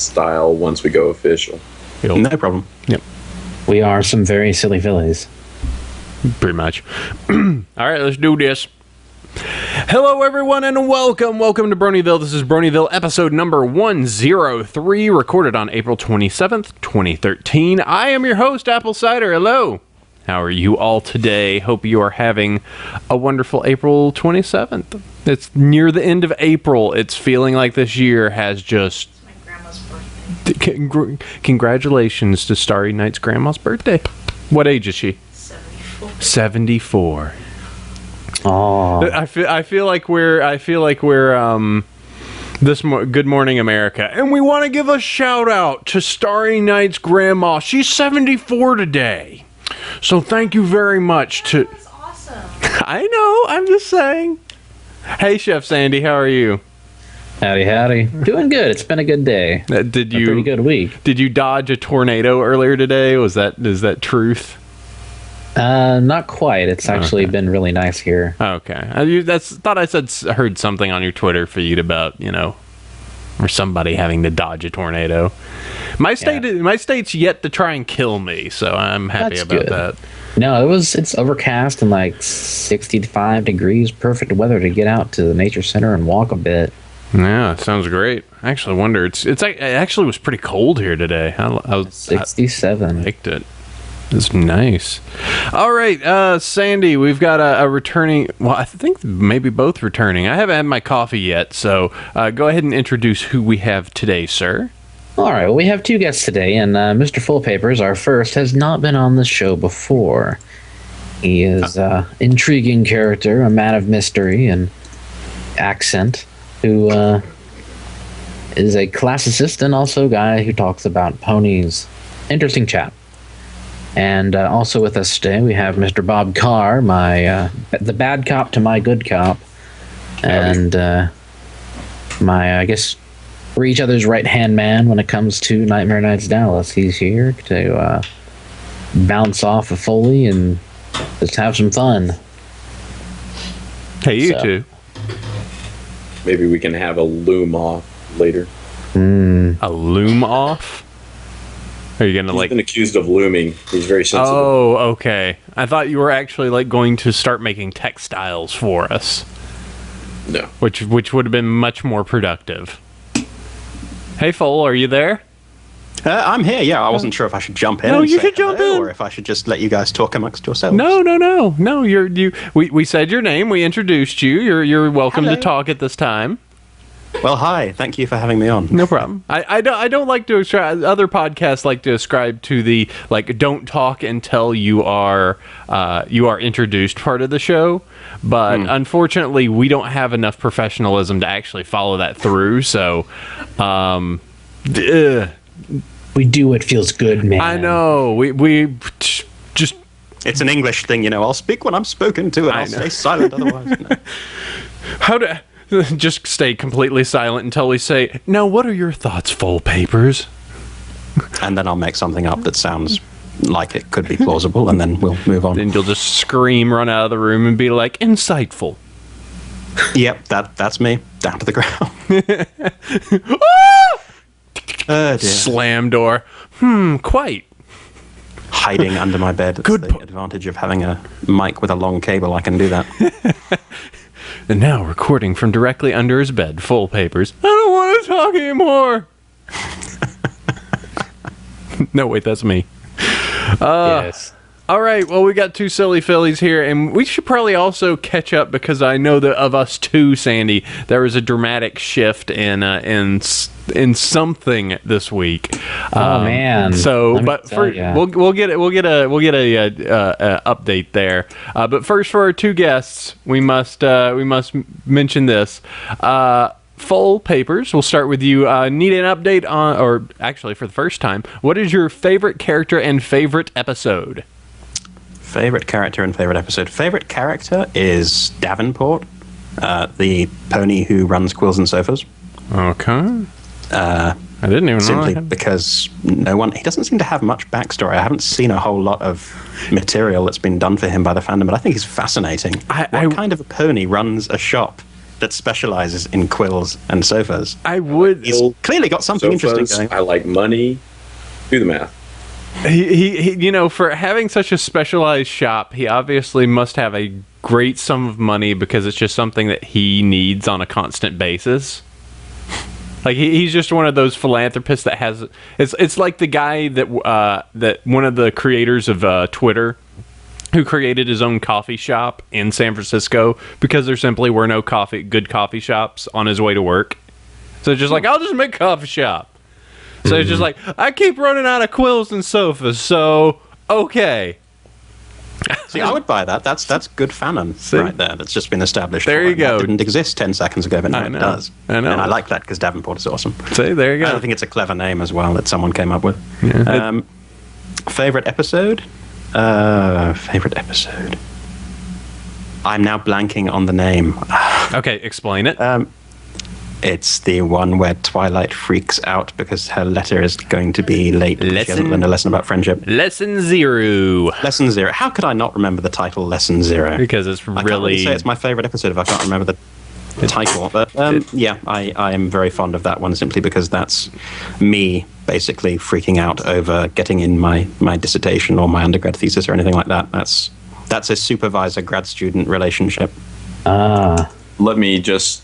style once we go official. Yep. No problem. Yep. We are some very silly fillies. Pretty much. All right, let's do this. Hello, everyone, and welcome to Bronyville. This is Bronyville, episode number 103, recorded on April 27th, 2013. I am your host, Apple Cider. Hello. How are you all today? Hope you are having a wonderful April 27th. It's near the end of April. It's feeling like this year has just... It's my grandma's birthday. Congratulations to Starry Night's grandma's birthday. What age is she? 74. 74. Oh, I feel like we're Good Morning America, and we want to give a shout out to Starry Night's grandma. She's 74 today, so thank you very much to. That's awesome. I know. I'm just saying. Hey, Chef Sandy, how are you? howdy. Doing good. It's been a good day. Did you? A pretty good week. Did you dodge a tornado earlier today? Is that truth? Not quite. It's actually been really nice here. Okay. I heard something on your Twitter feed about, or somebody having to dodge a tornado. My state's yet to try and kill me, so I'm happy That's about good. that. No, it's overcast and like 65 degrees. Perfect weather to get out to the nature center and walk a bit. Yeah, it sounds great. I actually wonder. It actually was pretty cold here today. I 67. liked it. It's nice. All right, Sandy, we've got a returning... Well, I think maybe both returning. I haven't had my coffee yet, so go ahead and introduce who we have today, sir. All right, well, we have two guests today, and Mr. Foalpapers, our first, has not been on the show before. He is an intriguing character, a man of mystery and accent, who is a classicist and also a guy who talks about ponies. Interesting chap. And also with us today, we have Mr. Bob Carr, the bad cop to my good cop, and I guess, we're each other's right-hand man when it comes to Nightmare Nights Dallas. He's here to bounce off of Foley and just have some fun. Hey, you two. Maybe we can have a loom off later. A loom off? Are you gonna He's been accused of looming. He's very sensitive. Oh, okay. I thought you were actually going to start making textiles for us. No. Which would have been much more productive. Hey, Foal, are you there? I'm here, yeah. I wasn't sure if I should jump in No, and you say should jump hello, in. or if I should just let you guys talk amongst yourselves. No. We said your name. We introduced you. You're welcome Hello. to talk at this time. Well, hi. Thank you for having me on. No problem. I don't like to ascribe, other podcasts like to ascribe to the don't talk until you are introduced part of the show. But unfortunately, we don't have enough professionalism to actually follow that through. So, We do what feels good, man. I know we just It's an English thing, I'll speak when I'm spoken to, and I'll stay silent otherwise. No. how to just stay completely silent until we say, "Now, what are your thoughts, Foalpapers?" And then I'll make something up that sounds like it could be plausible, and then we'll move on. Then you'll just scream, run out of the room, and be like, "Insightful." Yep, that's me. Down to the ground. Oh, dear. Slam door. Quite. Hiding under my bed. That's the advantage of having a mic with a long cable. I can do that. And now recording from directly under his bed, Foalpapers. I don't want to talk anymore. No, wait, that's me. Yes. All right, well, we got two silly fillies here, and we should probably also catch up because I know that of us two, Sandy, there was a dramatic shift in something this week. Oh man! So, Let me but tell first, ya. we'll get a update there. But first, for our two guests, we must mention this. Foalpapers, we'll start with you. Need an update on, or actually, for the first time, what is your favorite character and favorite episode? Favorite character and favorite episode. Favorite character is Davenport, the pony who runs Quills and Sofas. Okay. I didn't even know. Simply because he doesn't seem to have much backstory. I haven't seen a whole lot of material that's been done for him by the fandom, but I think he's fascinating. What kind of a pony runs a shop that specializes in quills and sofas. I would. He's clearly got something interesting Sofas, going. I like money. Do the math. He, you know, for having such a specialized shop, he obviously must have a great sum of money because it's just something that he needs on a constant basis. Like he's just one of those philanthropists that has. It's like the guy that one of the creators of Twitter, who created his own coffee shop in San Francisco because there simply were no good coffee shops on his way to work. So just like, I'll just make a coffee shop. So it's just like, I keep running out of quills and sofas, so okay. See, I would buy that. That's good fanon right there. That's just been established. There you go. That didn't exist 10 seconds ago, but now I know. it does. I know. And I like that because Davenport is awesome. See, there you I go. don't think it's a clever name as well that someone came up with. Yeah. Favorite episode? Favorite episode. I'm now blanking on the name. Okay, explain it. It's the one where Twilight freaks out because her letter is going to be late. She hasn't learned a lesson about friendship. Lesson 0. Lesson 0. How could I not remember the title Lesson 0? Because it's I can't really say it's my favorite episode if I can't remember the title. But yeah, I am very fond of that one simply because that's me basically freaking out over getting in my dissertation or my undergrad thesis or anything like that. That's a supervisor-grad student relationship. Let me just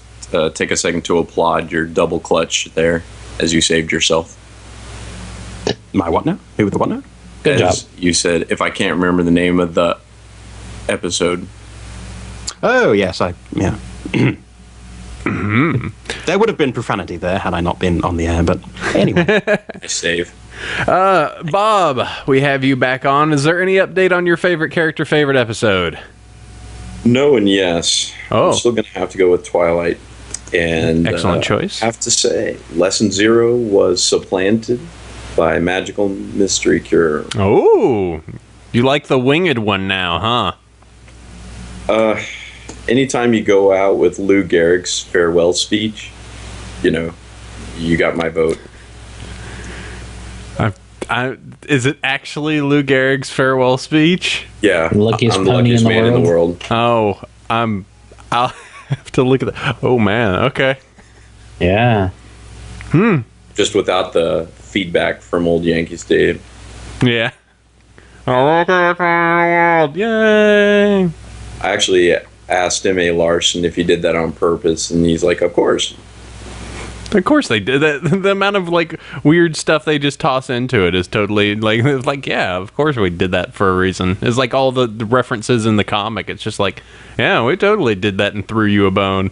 take a second to applaud your double clutch there as you saved yourself. My what now? Who the what now? Good job. You said, if I can't remember the name of the episode. Oh, yes, yeah. There would have been profanity there had I not been on the air, but anyway. I save. Bob, we have you back on. Is there any update on your favorite character, favorite episode? No and yes. Oh. I'm still going to have to go with Twilight. And Excellent choice. I have to say, Lesson 0 was supplanted by Magical Mystery Cure. Oh, you like the winged one now, huh? Anytime you go out with Lou Gehrig's farewell speech, you know, you got my vote. Is it actually Lou Gehrig's farewell speech? Yeah, Luckiest I'm the pony luckiest in the man in the world. world. Oh, I'll have to look at that. Oh man, okay. Yeah. Just without the feedback from old Yankee Stadium. Yeah. Yay! I actually asked M.A. Larson if he did that on purpose, and he's like, of course. Of course they did that. The amount of like weird stuff they just toss into it is totally like yeah, of course we did that for a reason. It's like all the references in the comic. It's just like, yeah, we totally did that and threw you a bone.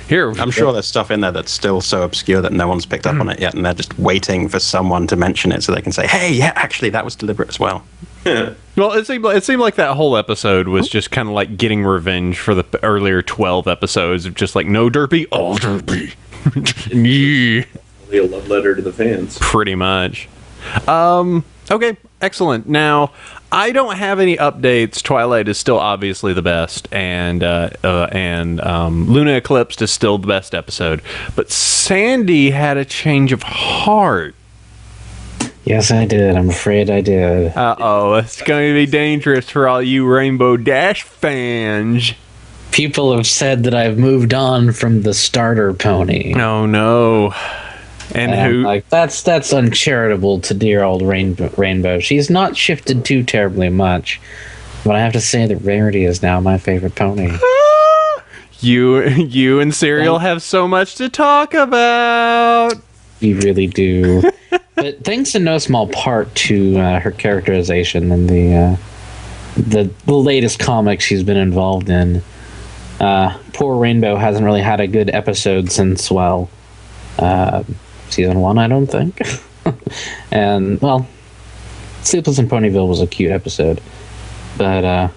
Here, I'm sure there's stuff in there that's still so obscure that no one's picked up on it yet, and they're just waiting for someone to mention it so they can say, hey, yeah, actually, that was deliberate as well. Well, it seemed like that whole episode was just kind of like getting revenge for the earlier 12 episodes of just like no derpy, all derpy. Yeah. A love letter to the fans. Pretty much. Okay, excellent. Now, I don't have any updates. Twilight is still obviously the best, and Luna Eclipsed is still the best episode. But Sandy had a change of heart. Yes, I did. I'm afraid I did. Uh-oh, it's going to be dangerous for all you Rainbow Dash fans. People have said that I've moved on from the starter pony. Oh, no. And who? Like, that's uncharitable to dear old Rainbow. She's not shifted too terribly much. But I have to say that Rarity is now my favorite pony. You and Serial have so much to talk about. We really do. But thanks in no small part to her characterization in the latest comics she's been involved in. Poor Rainbow hasn't really had a good episode since, well, season 1, I don't think. And, well, Sleepless in Ponyville was a cute episode. But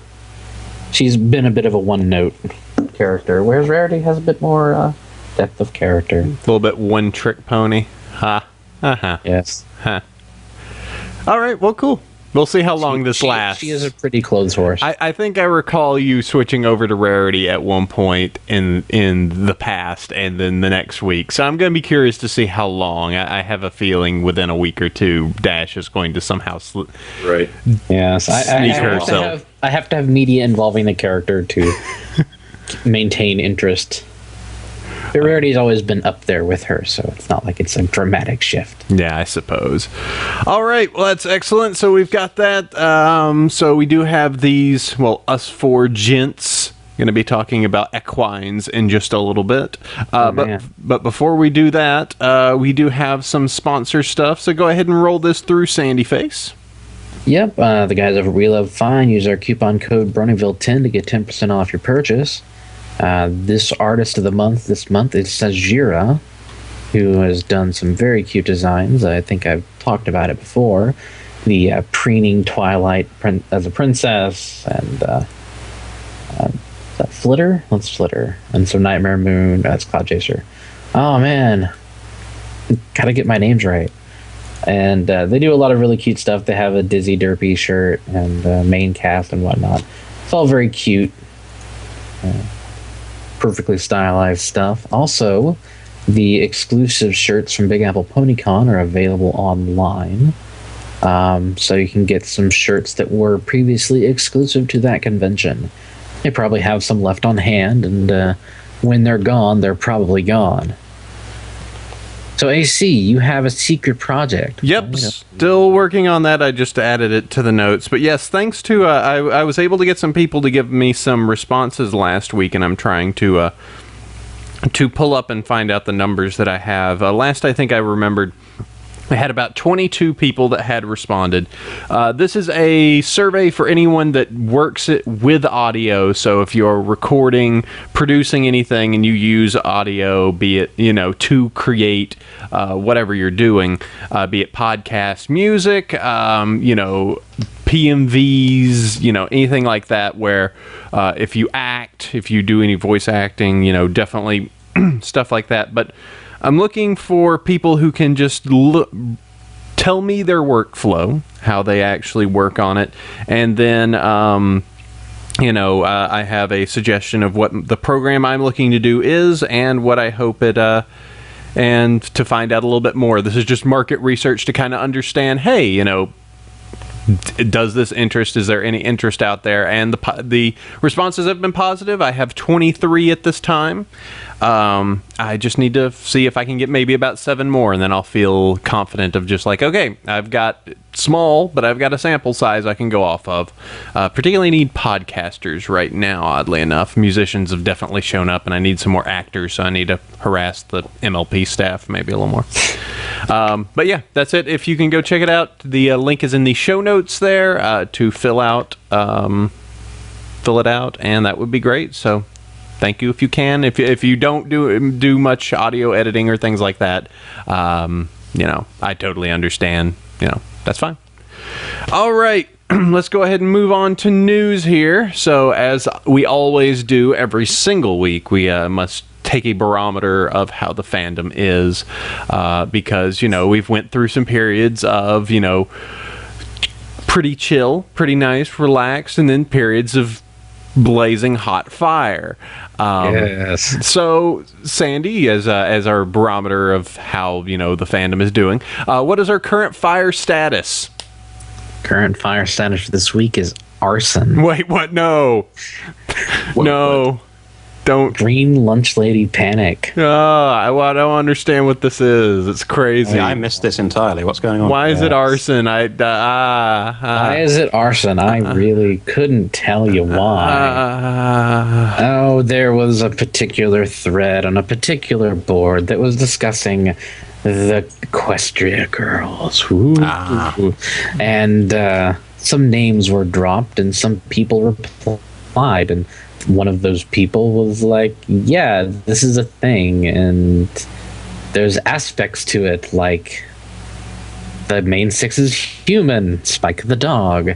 she's been a bit of a one-note character, whereas Rarity has a bit more depth of character. A little bit one-trick pony. Ha. Uh-huh. Yes. Huh. All right, well, cool. We'll see how long this lasts. She is a pretty clothes horse. I think I recall you switching over to Rarity at one point in the past and then the next week. So I'm going to be curious to see how long. I have a feeling within a week or two, Dash is going to somehow Right. Yes. sneak herself. I have to have media involving the character to maintain interest. But Rarity's always been up there with her, so it's not like it's a dramatic shift. Yeah, I suppose. All right, well, that's excellent. So we've got that. So we do have these, well, us four gents going to be talking about equines in just a little bit. But before we do that, we do have some sponsor stuff. So go ahead and roll this through, Sandy Face. Yep, the guys over at We Love Fine use our coupon code Bronyville10 to get 10% off your purchase. This artist of the month this month is Sajira, who has done some very cute designs. I think I've talked about it before. The preening Twilight as a princess, and is that Flitter? That's Flitter. And so Nightmare Moon, that's Cloud Chaser. Oh man, gotta get my names right. And they do a lot of really cute stuff. They have a Dizzy Derpy shirt and main cast and whatnot. It's all very cute. Perfectly stylized stuff. Also, the exclusive shirts from Big Apple PonyCon are available online. So you can get some shirts that were previously exclusive to that convention. They probably have some left on hand, and when they're gone, they're probably gone. So AC, you have a secret project. Yep, still working on that. I just added it to the notes. But yes, thanks to I was able to get some people to give me some responses last week, and I'm trying to pull up and find out the numbers that I have. Last I think I remembered, I had about 22 people that had responded. This is a survey for anyone that works it with audio. So if you're recording, producing anything, and you use audio, be it, to create whatever you're doing, be it podcast, music, PMVs, anything like that, where if you act, if you do any voice acting, definitely stuff like that. But I'm looking for people who can just tell me their workflow, how they actually work on it, and then, I have a suggestion of what the program I'm looking to do is and what I hope it, and to find out a little bit more. This is just market research to kind of understand, hey, does this interest? Is there any interest out there? And the responses have been positive. I have 23 at this time. I just need to see if I can get maybe about 7 more, and then I'll feel confident of just like, okay, I've got small, but I've got a sample size I can go off of. Particularly need podcasters right now, oddly enough. Musicians have definitely shown up, and I need some more actors, so I need to harass the MLP staff maybe a little more. But yeah, that's it. If you can go check it out, the link is in the show notes there to fill it out, and that would be great. So thank you if you can. If you don't do much audio editing or things like that, I totally understand. That's fine. All right, let's go ahead and move on to news here. So as we always do every single week, we must take a barometer of how the fandom is, because we've went through some periods of pretty chill, pretty nice, relaxed, and then periods of blazing hot fire. Yes. So Sandy, as our barometer of how the fandom is doing, what is our current fire status? Current fire status for this week is arson. Wait, what? No. No. Don't. Green Lunch Lady Panic. I don't understand what this is. It's crazy. I missed this entirely. What's going on? Why is it arson? Why is it arson? I really couldn't tell you why. There was a particular thread on a particular board that was discussing the Equestria girls. And some names were dropped and some people replied, and one of those people was like, yeah, this is a thing, and there's aspects to it, like the main 6 is human, Spike the dog,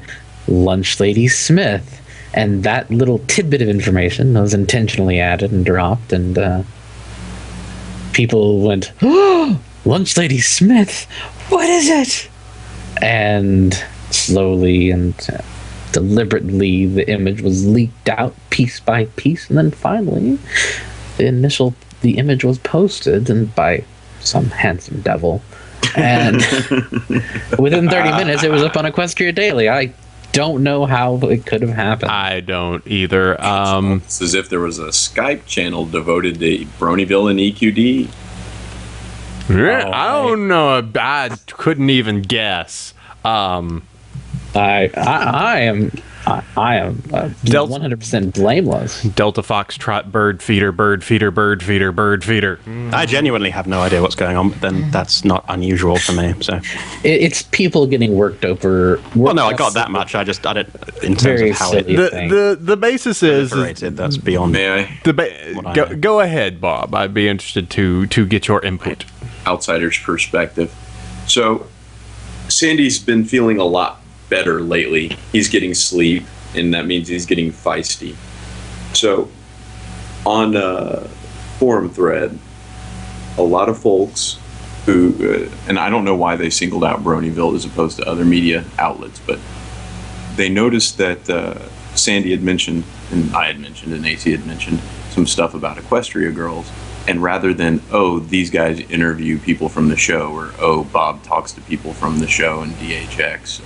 Lunch Lady Smith, and that little tidbit of information was intentionally added and dropped, and people went, oh, Lunch Lady Smith, what is it? And slowly and deliberately the image was leaked out piece by piece, and then finally the image was posted, and by some handsome devil, and within 30 minutes it was up on Equestria Daily. I don't know how it could have happened. I don't either. It's as if there was a Skype channel devoted to Bronyville and EQD. I don't know. I couldn't even guess. I am 100% blameless. Delta Foxtrot, bird feeder, bird feeder, bird feeder, bird feeder. I genuinely have no idea what's going on, but then that's not unusual for me. So, It's people getting worked over. well, no, I got that much. I don't. In terms Very of how silly. it The basis is operated, that's beyond. May I? What I know. go ahead, Bob. I'd be interested to get your input. Outsider's perspective. So, Sandy's been feeling a lot better lately. He's getting sleep, and that means he's getting feisty. So, on a forum thread, a lot of folks who, and I don't know why they singled out Bronyville as opposed to other media outlets, but they noticed that Sandy had mentioned, and I had mentioned, and AC had mentioned some stuff about Equestria Girls. And rather than, oh, these guys interview people from the show, or, oh, Bob talks to people from the show in DHX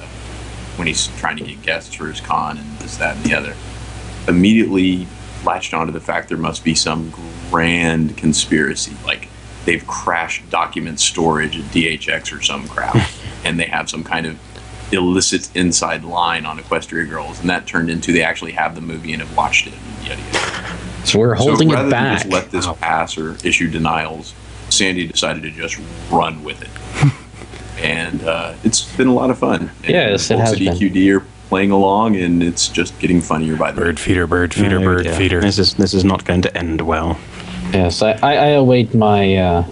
when he's trying to get guests for his con and this, that, and the other, immediately latched onto the fact there must be some grand conspiracy. Like, they've crashed document storage at DHX or some crap, and they have some kind of illicit inside line on Equestria Girls, and that turned into they actually have the movie and have watched it, and yada, yada. So we're holding rather it than back. just let this pass or issue denials, Sandy decided to just run with it. And it's been a lot of fun. And Yes, it folks has at been. EQD are playing along, and it's just getting funnier by the Bird feeder, bird feeder, bird Yeah, feeder. This is not going to end well. Yes, I await my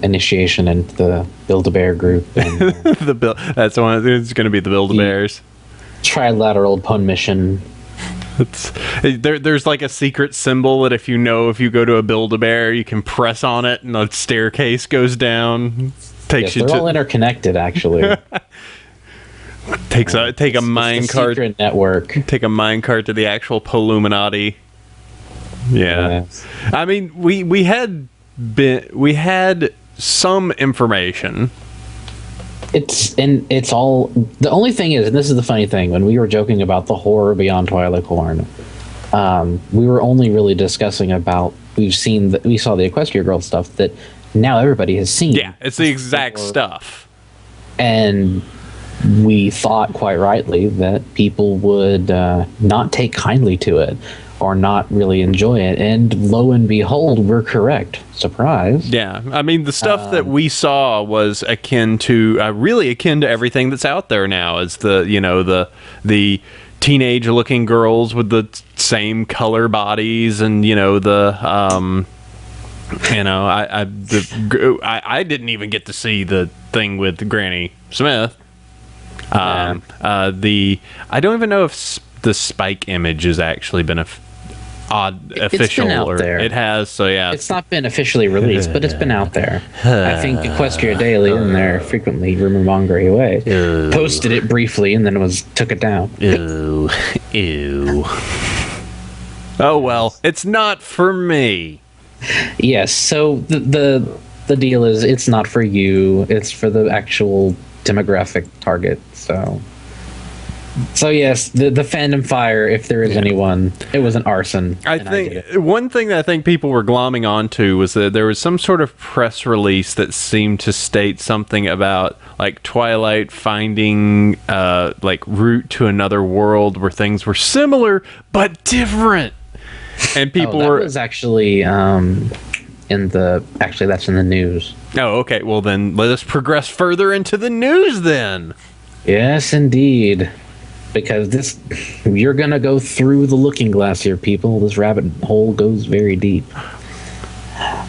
initiation into the Build-A-Bear group and The bill. That's one. It's going to be the Build-A-Bears. trilateral pun mission. There's like a secret symbol that if you go to a Build-A-Bear, you can press on it and a staircase goes down. Takes Yes, you they're all to interconnected, actually. take a It's mine the cart. secret network. Take a mine cart to the actual Poluminati. Yeah. Yes. I mean, we had some information. It's all the only thing is, and this is the funny thing, when we were joking about the horror beyond Twilight Corn, we were only really discussing about we saw the Equestria Girl stuff that now everybody has seen. Yeah, it's the exact stuff. And we thought quite rightly that people would not take kindly to it or not really enjoy it. And lo and behold, we're correct. Surprise. Yeah, I mean the stuff that we saw was really akin to everything that's out there now. Is the teenage looking girls with the same color bodies, and I didn't even get to see the thing with Granny Smith. I don't even know if the Spike image has actually been official, been out or there. It has. So yeah, It's not been officially released, but it's been out there. I think Equestria Daily, in their frequently rumor-mongery way, posted it briefly and then took it down. ew. Oh well, it's not for me. Yes, so the deal is it's not for you, it's for the actual demographic target. So yes, the fandom fire, if there is anyone, it was an arson. I and think did it. one thing that I think people were glomming onto was that there was some sort of press release that seemed to state something about like Twilight finding route to another world where things were similar but different, and people that were. was actually that's in the news. Oh, okay. Well, then let us progress further into the news then. Yes, indeed. Because you're gonna go through the looking glass here, people. This rabbit hole goes very deep.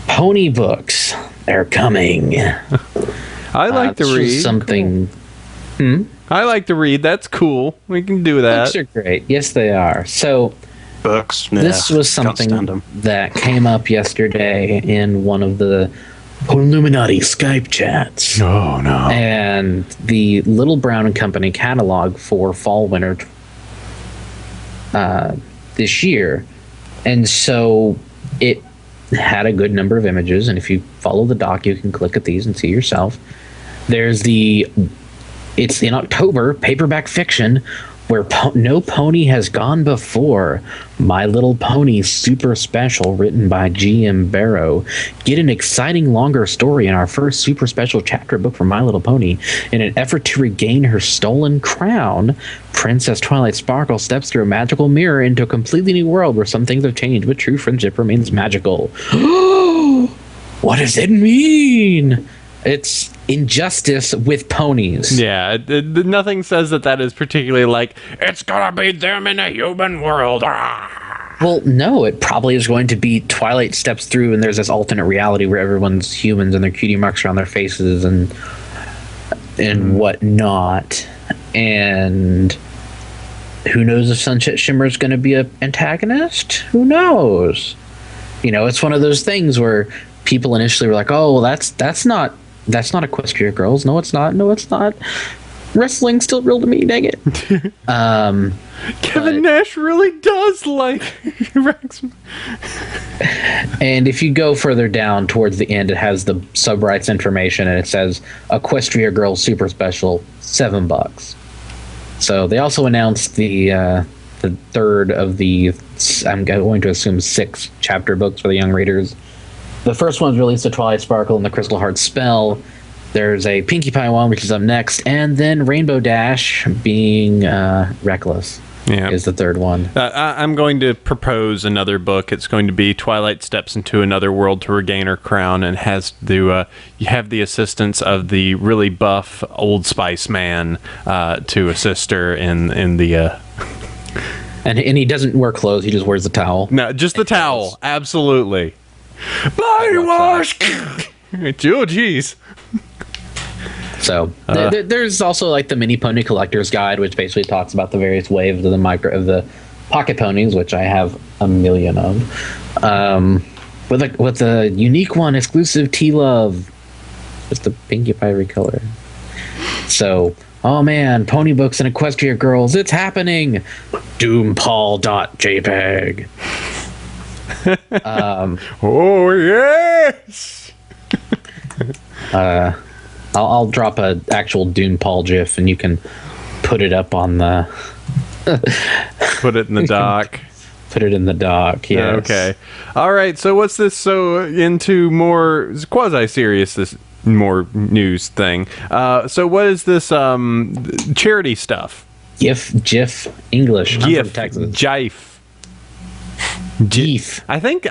Pony books, they're coming. I like to This was read. something. I like to read. That's cool. We can do that. Books are great. Yes, they are. So Books. this yeah, was can't stand something 'em. that came up yesterday in one of the Illuminati Skype chats. Oh no. And the Little Brown and Company catalog for fall winter this year, and so it had a good number of images, and if you follow the doc you can click at these and see yourself. There's the It's in October, paperback fiction, where no pony has gone before. My Little Pony Super Special, written by G.M. Barrow. Get an exciting longer story in our first super special chapter book for My Little Pony. In an effort to regain her stolen crown, Princess Twilight Sparkle steps through a magical mirror into a completely new world where some things have changed, but true friendship remains magical. What does it mean? It's injustice with ponies. Yeah, nothing says that is particularly like, it's gonna be them in a human world. Ah! Well, no, it probably is going to be Twilight steps through and there's this alternate reality where everyone's humans and their cutie marks around their faces and whatnot. And who knows if Sunset Shimmer is going to be an antagonist? Who knows? You know, it's one of those things where people initially were like, oh, well, that's not Equestria Girls. No, it's not. No, it's not. Wrestling's still real to me, dang it. Kevin Nash really does like Rex. And if you go further down towards the end, it has the sub-rights information, and it says Equestria Girls Super Special, $7. So they also announced the third of the, I'm going to assume, 6 chapter books for the young readers. The first one's released to Twilight Sparkle and the Crystal Heart Spell. There's a Pinkie Pie one, which is up next, and then Rainbow Dash being Reckless is the third one. I'm going to propose another book. It's going to be Twilight steps into another world to regain her crown and has to you have the assistance of the really buff Old Spice man to assist her in the... And he doesn't wear clothes, he just wears the towel. No, just the towel. Absolutely. Body wash! Oh, geez. So there's also like the Mini Pony Collector's Guide, which basically talks about the various waves of the pocket ponies, which I have a million of. With a unique one, exclusive T-Love. It's the Pinkie Pie recolor. So, oh man, pony books and Equestria Girls, it's happening! Doompal.jpg. Oh yes! I'll drop a actual Doompal GIF, and you can put it up on the. Put it in the doc. Put it in the doc. Yes. Okay. All right. So what's this? So into more quasi-serious, this more news thing. So what is this charity stuff? GIF, English. I'm from Texas. Jife. GIF. I think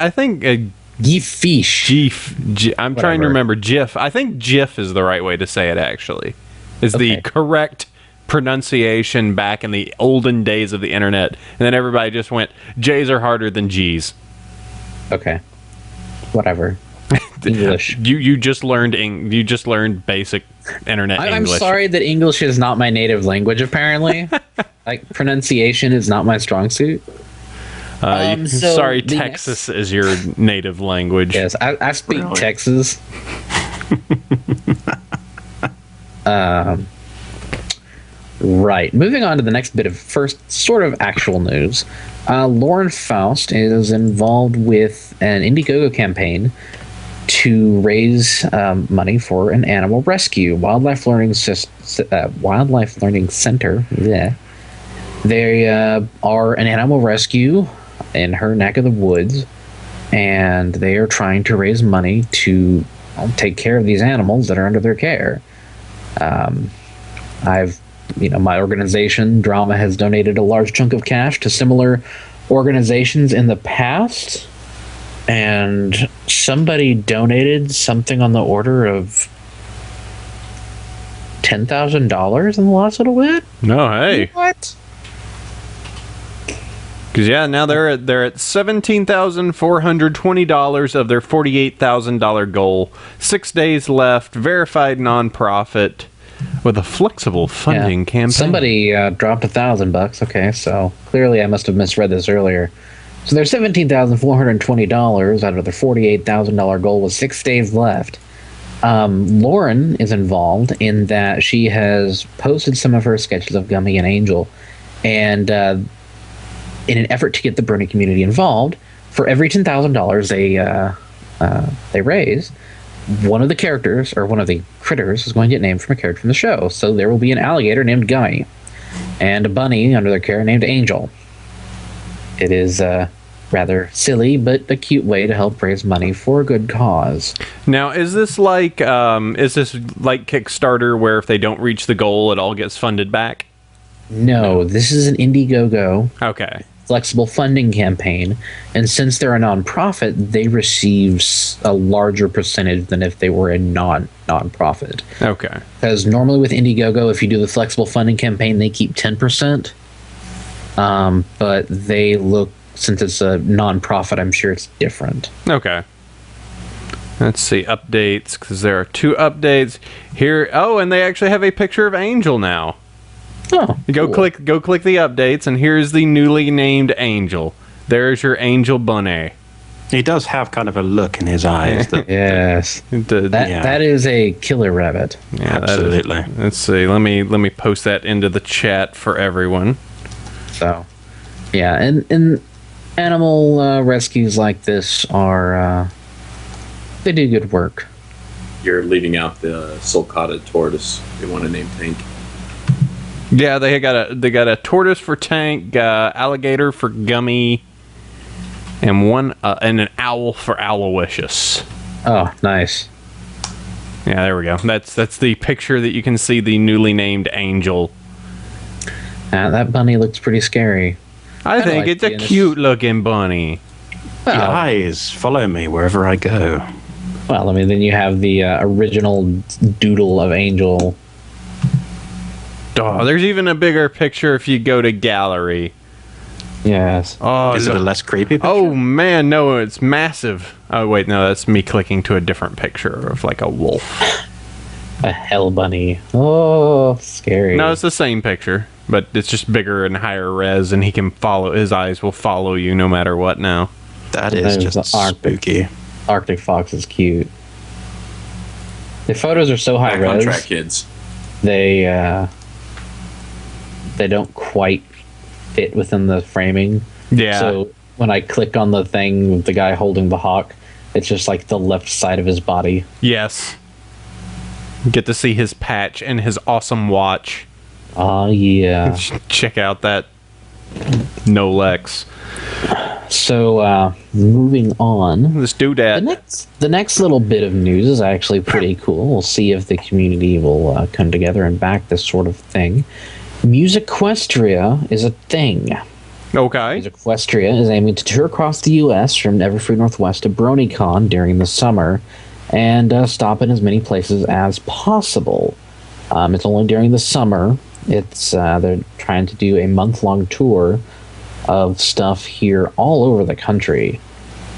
GIF fish. GIF. I'm trying to remember GIF. I think GIF is the right way to say it, actually. Is the correct pronunciation back in the olden days of the internet. And then everybody just went, J's are harder than G's. Okay. Whatever. English. You just learned basic internet English. I'm sorry that English is not my native language, apparently. Like, pronunciation is not my strong suit. Sorry, Texas is your native language. Yes, I speak Texas. Right. Moving on to the next bit of first sort of actual news. Lauren Faust is involved with an Indiegogo campaign to raise money for an animal rescue. Wildlife Learning Center. Yeah. They are an animal rescue in her neck of the woods, and they are trying to raise money to take care of these animals that are under their care. My organization, Drama, has donated a large chunk of cash to similar organizations in the past, and somebody donated something on the order of $10,000 in the last little bit. No, hey. What? Because now they're at $17,420 of their $48,000 goal. 6 days left. Verified nonprofit with a flexible funding campaign. Somebody dropped $1,000. Okay, so clearly I must have misread this earlier. So there's $17,420 out of their $48,000 goal with 6 days left. Lauren is involved in that she has posted some of her sketches of Gummy and Angel, and in an effort to get the Brony community involved, for every $10,000 they raise, one of the characters, or one of the critters, is going to get named from a character from the show. So there will be an alligator named Gummy, and a bunny under their care named Angel. It is rather silly, but a cute way to help raise money for a good cause. Now, is this like Kickstarter, where if they don't reach the goal, it all gets funded back? No, this is an Indiegogo Okay. flexible funding campaign, and since they're a nonprofit, they receive a larger percentage than if they were a non-profit. Okay. Because normally with Indiegogo, if you do the flexible funding campaign, they keep 10%. But they look, since it's a non-profit, I'm sure it's different. Okay. Let's see, updates, because there are 2 updates here. Oh, and they actually have a picture of Angel now. Oh, Go cool. click the updates, and here's the newly named Angel. There's your Angel Bunny. He does have kind of a look in his eyes. Yes, Yeah. that is a killer rabbit. Yeah, that is- Absolutely. let's see. Let me post that into the chat for everyone. So, yeah, and animal rescues like this are they do good work. You're leaving out the sulcata tortoise. They want to name Tank. Yeah, they got a tortoise for Tank, alligator for Gummy, and and an owl for Aloysius. Oh, nice. Yeah, there we go. That's the picture that you can see the newly named Angel. That bunny looks pretty scary. I think like it's a the cute looking bunny. The eyes follow me wherever I go. Well, I mean, then you have the original doodle of Angel. Oh, there's even a bigger picture if you go to gallery. Yes. Oh, Is it a look. less creepy picture? Oh man, no, it's massive. Oh wait, no, that's me clicking to a different picture of like a wolf. A hell bunny. Oh, scary. No, it's the same picture, but it's just bigger and higher res, and he can follow. His eyes will follow you no matter what. Now, That is There's just the Arctic. spooky. Arctic fox is cute. The photos are so high Back on track, res, kids. they don't quite fit within the framing. yeah, So when I click on the thing with the guy holding the hawk, it's just like the left side of his body. yes. Get to see his patch and his awesome watch. Oh yeah. Check out that Nolex. So moving on. Let's do that. The next little bit of news is actually pretty cool. We'll see if the community will come together and back this sort of thing. Musiquestria is a thing. Okay. Musiquestria is aiming to tour across the U.S. from Everfree Northwest to BronyCon during the summer and stop in as many places as possible. It's only during the summer. They're trying to do a month-long tour of stuff here all over the country.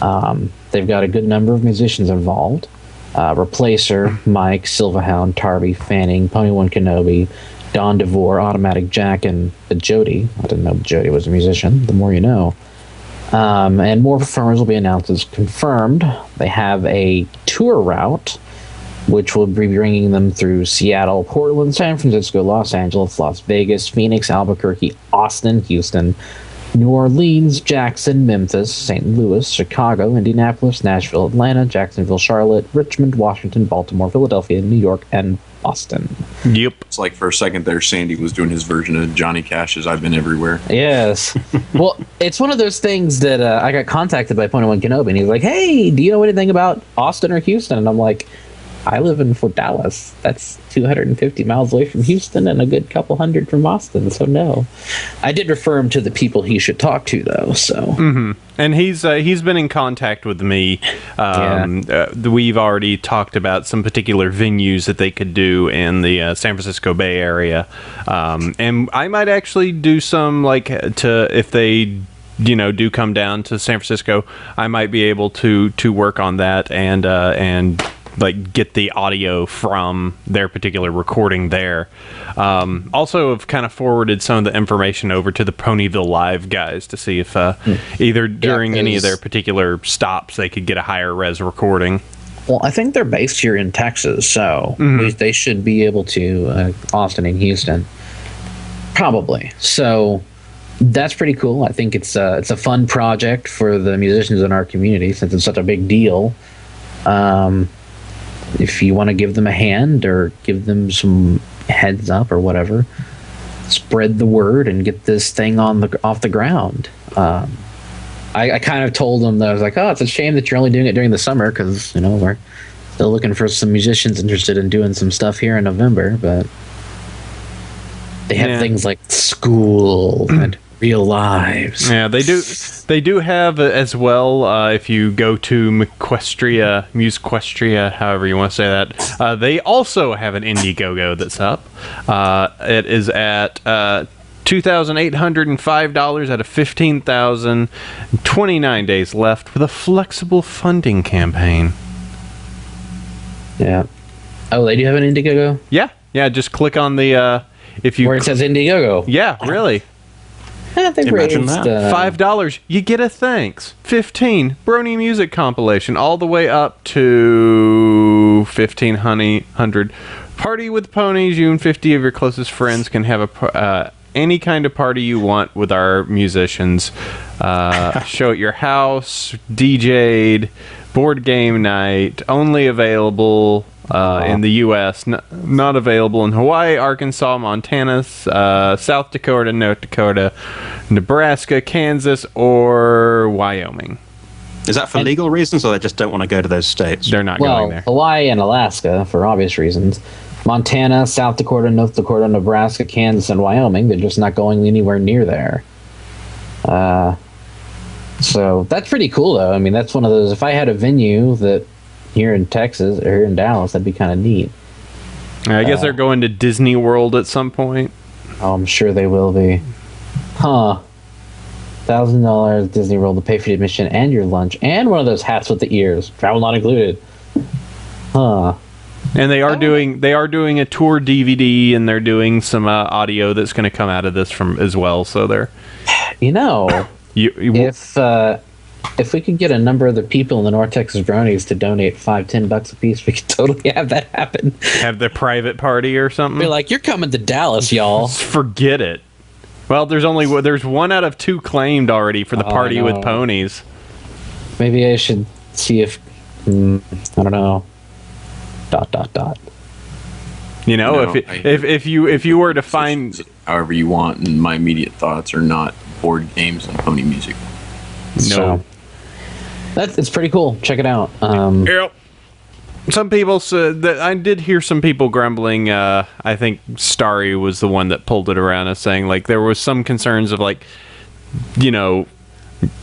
They've got a good number of musicians involved. Replacer, Mike, Silverhound, Tarby, Fanning, Pony One Kenobi, Don DeVore, Automatic Jack, and Jody. I didn't know Jody was a musician. The more you know. And more performers will be announced as confirmed. They have a tour route, which will be bringing them through Seattle, Portland, San Francisco, Los Angeles, Las Vegas, Phoenix, Albuquerque, Austin, Houston, New Orleans, Jackson, Memphis, St. Louis, Chicago, Indianapolis, Nashville, Atlanta, Jacksonville, Charlotte, Richmond, Washington, Baltimore, Philadelphia, New York, and Boston. Yep. It's like for a second there, Sandy was doing his version of Johnny Cash's "I've Been Everywhere." Yes. Well, it's one of those things that I got contacted by Pony One Kenobi, and he's like, "Hey, do you know anything about Austin or Houston?" And I'm like, I live in Fort Dallas. That's 250 miles away from Houston and a good couple hundred from Austin. So no, I did refer him to the people he should talk to, though. So And he's been in contact with me. We've already talked about some particular venues that they could do in the San Francisco Bay Area, and I might actually do some if they do come down to San Francisco, I might be able to work on that and get the audio from their particular recording there. Also, I've kind of forwarded some of the information over to the Bronyville Live guys to see if either during any of their particular stops they could get a higher res recording. Well, I think they're based here in Texas, so they should be able to Austin and Houston, probably. So that's pretty cool. I think it's a fun project for the musicians in our community since it's such a big deal. if you want to give them a hand or give them some heads up or whatever, spread the word and get this thing off the ground. I kind of told them that I was like, oh, it's a shame that you're only doing it during the summer because, we're still looking for some musicians interested in doing some stuff here in November, but they have things like school and real lives. Yeah, they do. They do have as well. If you go to Musquestria, however you want to say that, they also have an Indiegogo that's up. It is at $2,805 out of 15,000. 29 days left with a flexible funding campaign. Yeah. Oh, they do have an Indiegogo? Yeah. Just click on the if you where it says Indiegogo. Yeah, really. They Imagine raised that. $5, you get a thanks. 15, Brony music compilation, all the way up to 1,500. Party with ponies. You and 50 of your closest friends can have any kind of party you want with our musicians. Show at your house, DJ'd, board game night, only available in the U.S., not available in Hawaii, Arkansas, Montana, South Dakota, North Dakota, Nebraska, Kansas, or Wyoming. Is that for legal reasons, or they just don't want to go to those states? They're not going there. Hawaii and Alaska, for obvious reasons. Montana, South Dakota, North Dakota, Nebraska, Kansas, and Wyoming. They're just not going anywhere near there. So that's pretty cool, though. I mean, that's one of those. If I had a venue that here in Texas or here in Dallas, that'd be kind of neat. I guess they're going to Disney World at some point. Oh, I'm sure they will be. Huh. $1,000 Disney World to pay for the admission and your lunch and one of those hats with the ears. Travel not included. Huh. And they are doing a tour DVD, and they're doing some audio that's going to come out of this from as well. So they're, if we could get a number of the people in the North Texas Bronies to donate $5-10 a piece, we could totally have that happen. Have their private party or something. Be like, you're coming to Dallas, y'all. Forget it. Well, there's 1 out of 2 claimed already for the party with ponies. Maybe I should see if I don't know. ... If you were to find, however you want, and my immediate thoughts are not board games and pony music. No. So, it's pretty cool. Check it out. Yep. Some people said that I did hear some people grumbling. I think Starry was the one that pulled it around us, saying like there was some concerns of like,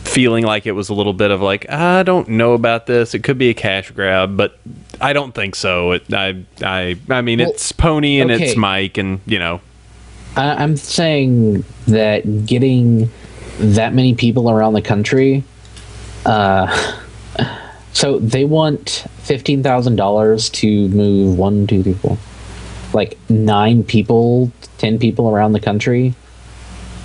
feeling like it was a little bit of like, I don't know about this. It could be a cash grab, but I don't think so. I mean, it's Pony and it's Mike, and I'm saying that getting that many people around the country, so they want $15,000 to move 1, 2, 3, 4, like 9 people, 10 people around the country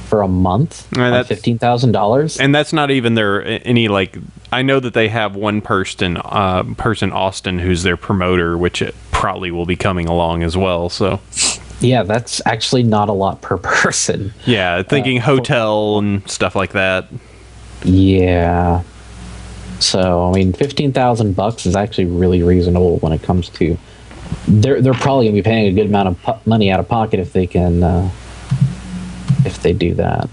for a month. $15,000, and that's not even any like. I know that they have one person Austin, who's their promoter, which it probably will be coming along as well. So yeah, that's actually not a lot per person. Yeah, thinking hotel and stuff like that. Yeah. So I mean, $15,000 is actually really reasonable when it comes to. They're probably gonna be paying a good amount of money out of pocket if they can. If they do that.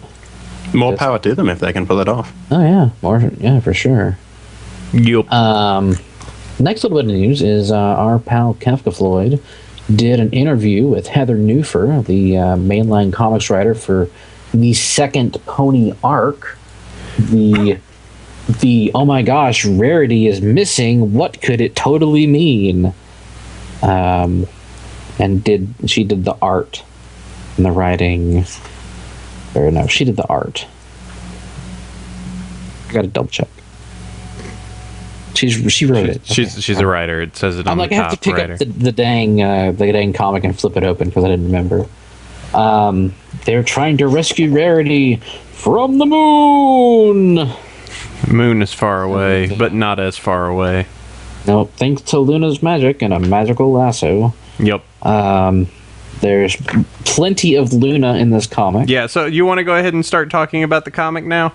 More power to them if they can pull it off. Oh yeah, for sure. Yep. Next little bit of news is our pal Kafka Floyd did an interview with Heather Newfer, the mainline comics writer for the second Pony arc. The oh my gosh, Rarity is missing. What could it totally mean? And she did the art and the writing. Or no, she did the art. I gotta double check. She wrote it. She's a writer. It says it on the top. I have to pick up the dang comic and flip it open because I didn't remember. They're trying to rescue Rarity from the moon. Moon is far away, but not as far away. No, thanks to Luna's magic and a magical lasso. Yep. There's plenty of Luna in this comic. Yeah, so you want to go ahead and start talking about the comic now?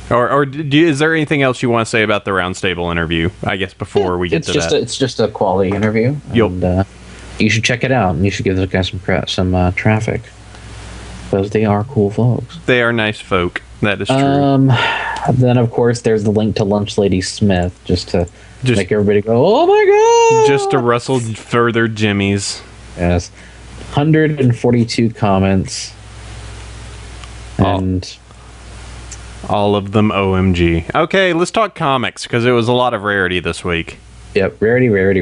Is there anything else you want to say about the Roundstable interview? I guess before we get to that. It's just a quality interview. Yup. And, you should check it out, and you should give those guys some traffic, because they are cool folks. They are nice folk. That is true. Then of course there's the link to Lunch Lady Smith, just to make everybody go, "Oh my god!" Just to rustle further jimmies. Yes, 142 comments, and all of them OMG. Okay, let's talk comics, because it was a lot of rarity this week. Yep, rarity.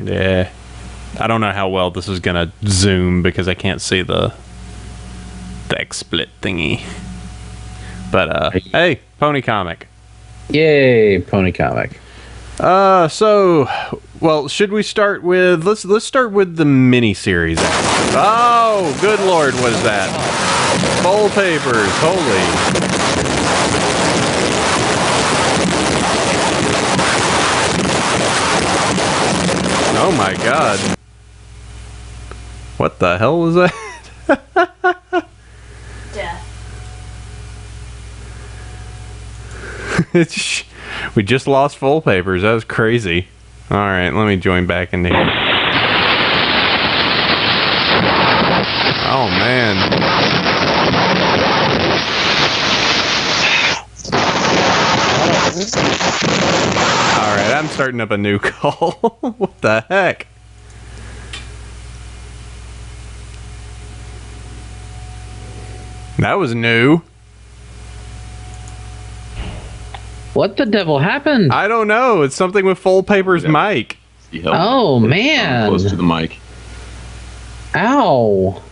Yeah. I don't know how well this is gonna zoom because I can't see the XSplit thingy. But hey, Pony Comic. Yay, Pony Comic. So, well, should we start with let's start with the miniseries. Oh, good lord, what is that? Foalpapers, holy. Oh my god. What the hell was that? Death. We just lost Foalpapers. That was crazy. Alright, let me join back into here. Oh man. Alright, I'm starting up a new call. What the heck? That was new. What the devil happened? I don't know. It's something with Foalpapers' mic. Oh man. Close to the mic. Ow.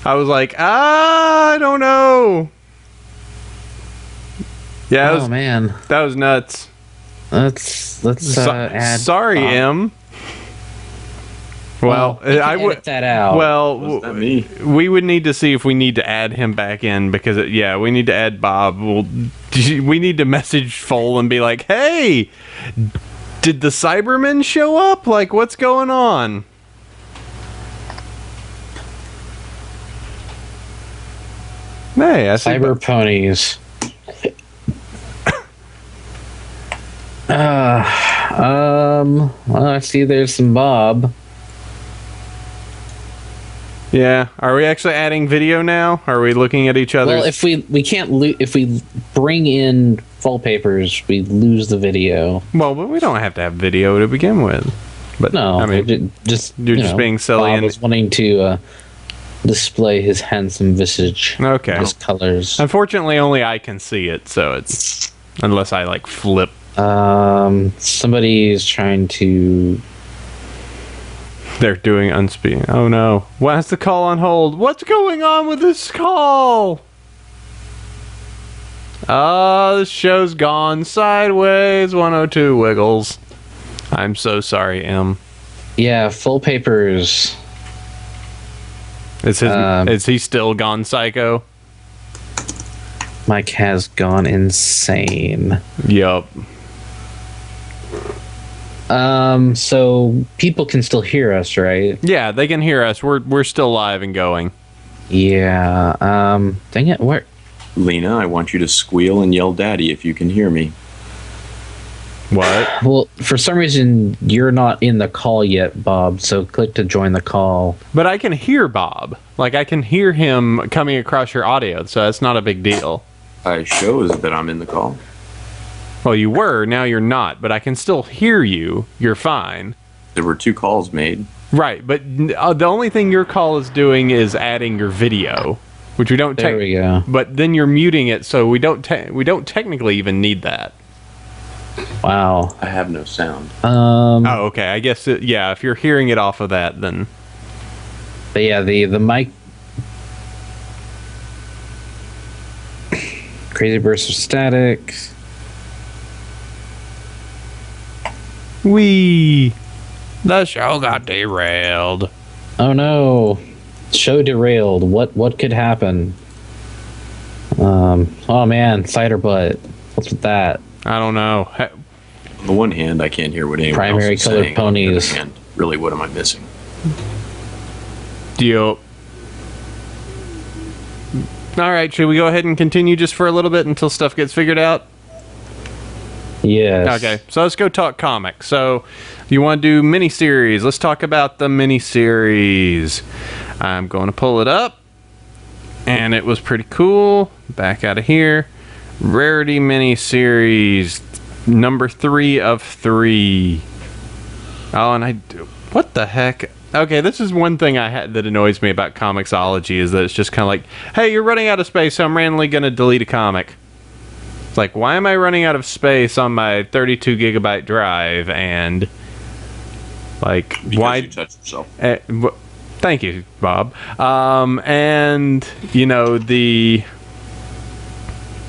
I was like, I don't know. Yeah, Oh man. that was nuts. Let's add. Sorry, M. Well, we can I would. edit that out. Well, Was that me? we would need to see if we need to add him back in because, we need to add Bob. We need to message Foal and be like, hey, did the Cybermen show up? Like, what's going on? Hey, I see. Cyber ponies. Well, I see there's some Bob. Yeah. Are we actually adding video now? Are we looking at each other? Well, if we can't if we bring in Foalpapers, we lose the video. Well, but we don't have to have video to begin with. But No, I mean, just you're just being silly Bob and is wanting to display his handsome visage. Okay. His colors. Unfortunately, only I can see it, so it's unless I like flip. Somebody is trying to. They're doing unspeaking. Oh no! Why is the call on hold? What's going on with this call? The show's gone sideways. 102 wiggles. I'm so sorry, M. Yeah, Foalpapers. Is he still gone psycho? Mike has gone insane. Yup. So people can still hear us, right? Yeah, they can hear us. We're still live and going. Yeah. Dang it, where? Lena, I want you to squeal and yell daddy if you can hear me. What? Well, for some reason you're not in the call yet, Bob. So click to join the call. But I can hear Bob. Like, I can hear him coming across your audio, so that's not a big deal. I shows that I'm in the call. Well, you were, now you're not, but I can still hear you. You're fine. There were 2 calls made. Right, but the only thing your call is doing is adding your video, which we don't. There we go. But then you're muting it, so we don't technically even need that. Wow. I have no sound. Oh, okay. I guess if you're hearing it off of that, then. But yeah, the mic. Crazy burst of static. The show got derailed. Oh no. Show derailed. What could happen? Oh man, cider butt. What's with that? I don't know. On the one hand, I can't hear what anyone Primary else is colored saying. ponies. On the other hand, really, what am I missing? Deal. All right, should we go ahead and continue just for a little bit until stuff gets figured out? Yes. Okay, so let's go talk comics. So, you want to do miniseries? Let's talk about the miniseries. I'm going to pull it up, and it was pretty cool. Back out of here. Rarity miniseries, number 3 of 3. Oh, and what the heck? Okay, this is one thing I had that annoys me about Comixology is that it's just kind of like, hey, you're running out of space, so I'm randomly going to delete a comic. It's like, why am I running out of space on my 32 gigabyte drive? And like, Because why? you touched yourself. Thank you, Bob. And you know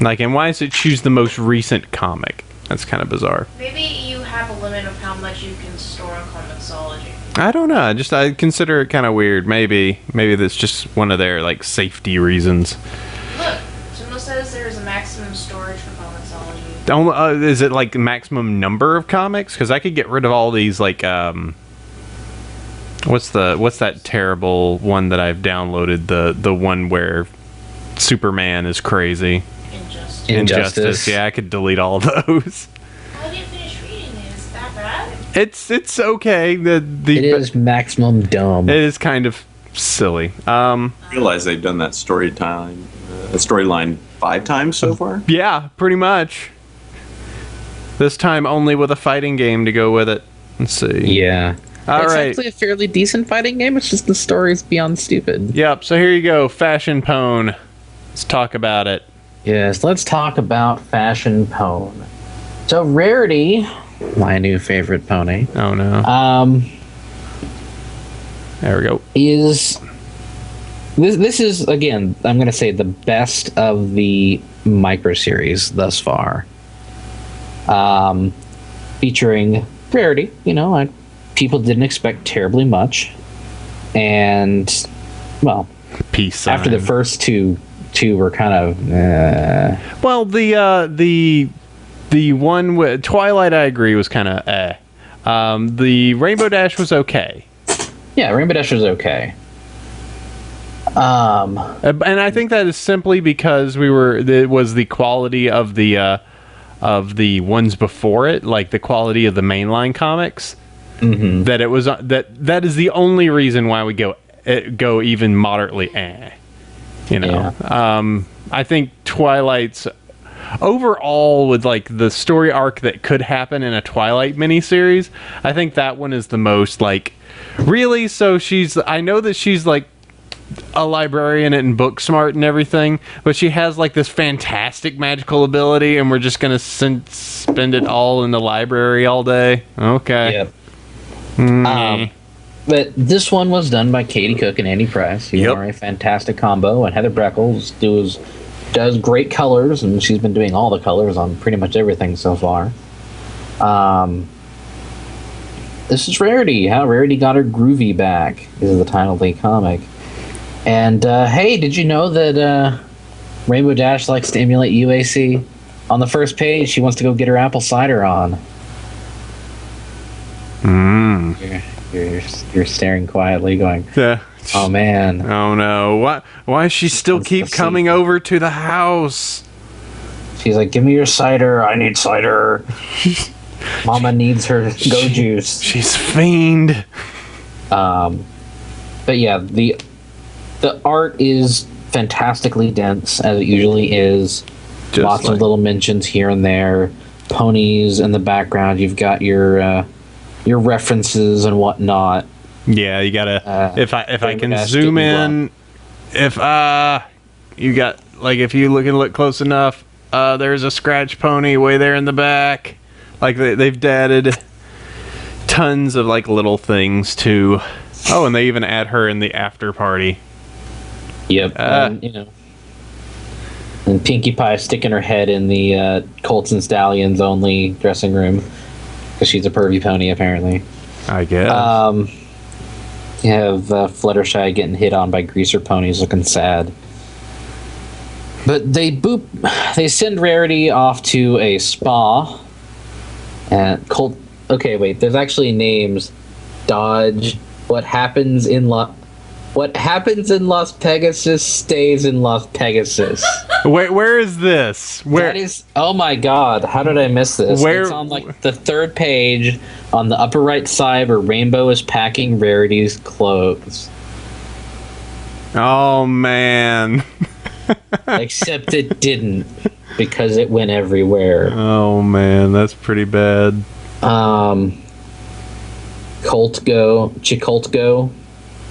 and why does it choose the most recent comic? That's kind of bizarre. Maybe you have a limit of how much you can store on Comixology. I don't know. I consider it kind of weird. Maybe that's just one of their like safety reasons. Look, Jimbo says there is a maximum storage for Comixology. Is it like the maximum number of comics? Because I could get rid of all these like what's that terrible one that I've downloaded? The one where Superman is crazy. Injustice. Yeah, I could delete all those. I didn't finish reading it. Is that bad? It's okay. It is maximum dumb. It is kind of silly. I realize they've done that storyline 5 times so far. Yeah, pretty much. This time only with a fighting game to go with it. Let's see. Yeah. All it's right. actually a fairly decent fighting game. It's just the story's beyond stupid. Yep. So here you go, Fashion Pwn. Let's talk about it. Yes, let's talk about Fashion Pwn. So Rarity, my new favorite pony, Oh no. There we go. is this is again, I'm going to say the best of the micro series thus far. Featuring Rarity, people didn't expect terribly much, and well, Peace sign. after the first two were kind of Well, the one with Twilight, I agree, was kind of the Rainbow Dash was okay. yeah, Rainbow Dash was okay. And I think that is simply because it was the quality of the ones before it, like the quality of the mainline comics. Mm-hmm. That it was that is the only reason why we go even moderately Yeah. I think Twilight's overall with like the story arc that could happen in a Twilight miniseries, I think that one is the most like really. So I know that she's like a librarian and book smart and everything, but she has like this fantastic magical ability, and we're just gonna spend it all in the library all day. Okay. Yep. Mm. But this one was done by Katie Cook and Andy Price, who Yep. are a fantastic combo, and Heather Breckles does great colors, and she's been doing all the colors on pretty much everything so far. This is Rarity. How Rarity got her groovy back is the title of the comic. And hey, did you know that Rainbow Dash likes to emulate UAC? On the first page, she wants to go get her apple cider on. You're staring quietly, going, "Oh man, Oh no! Why does she still Wants keep to see. coming over to the house? She's like, give me your cider. I need cider. Mama needs her go juice." She's fiend. But yeah, the art is fantastically dense, as it usually is. Just Lots like- of little mentions here and there. Ponies in the background. You've got your references and whatnot. Yeah, you gotta. If I Rainbow can Dash zoom did me in, if you got like if you look close enough, there's a scratch pony way there in the back. Like they've added tons of like little things too. Oh, and they even add her in the after party. Yep. And Pinkie Pie sticking her head in the Colts and Stallions only dressing room because she's a pervy pony apparently. I guess. You have Fluttershy getting hit on by greaser ponies, looking sad. But they send Rarity off to a spa. And Colt. Okay, wait. There's actually names. Dodge. What happens in What happens in Las Pegasus stays in Las Pegasus. Where is this? Where That is, oh my god, how did I miss this? Where- It's on like the third page on the upper right side where Rainbow is packing Rarity's clothes. Oh man. Except it didn't, because it went everywhere. Oh man, that's pretty bad. Chikoltgo.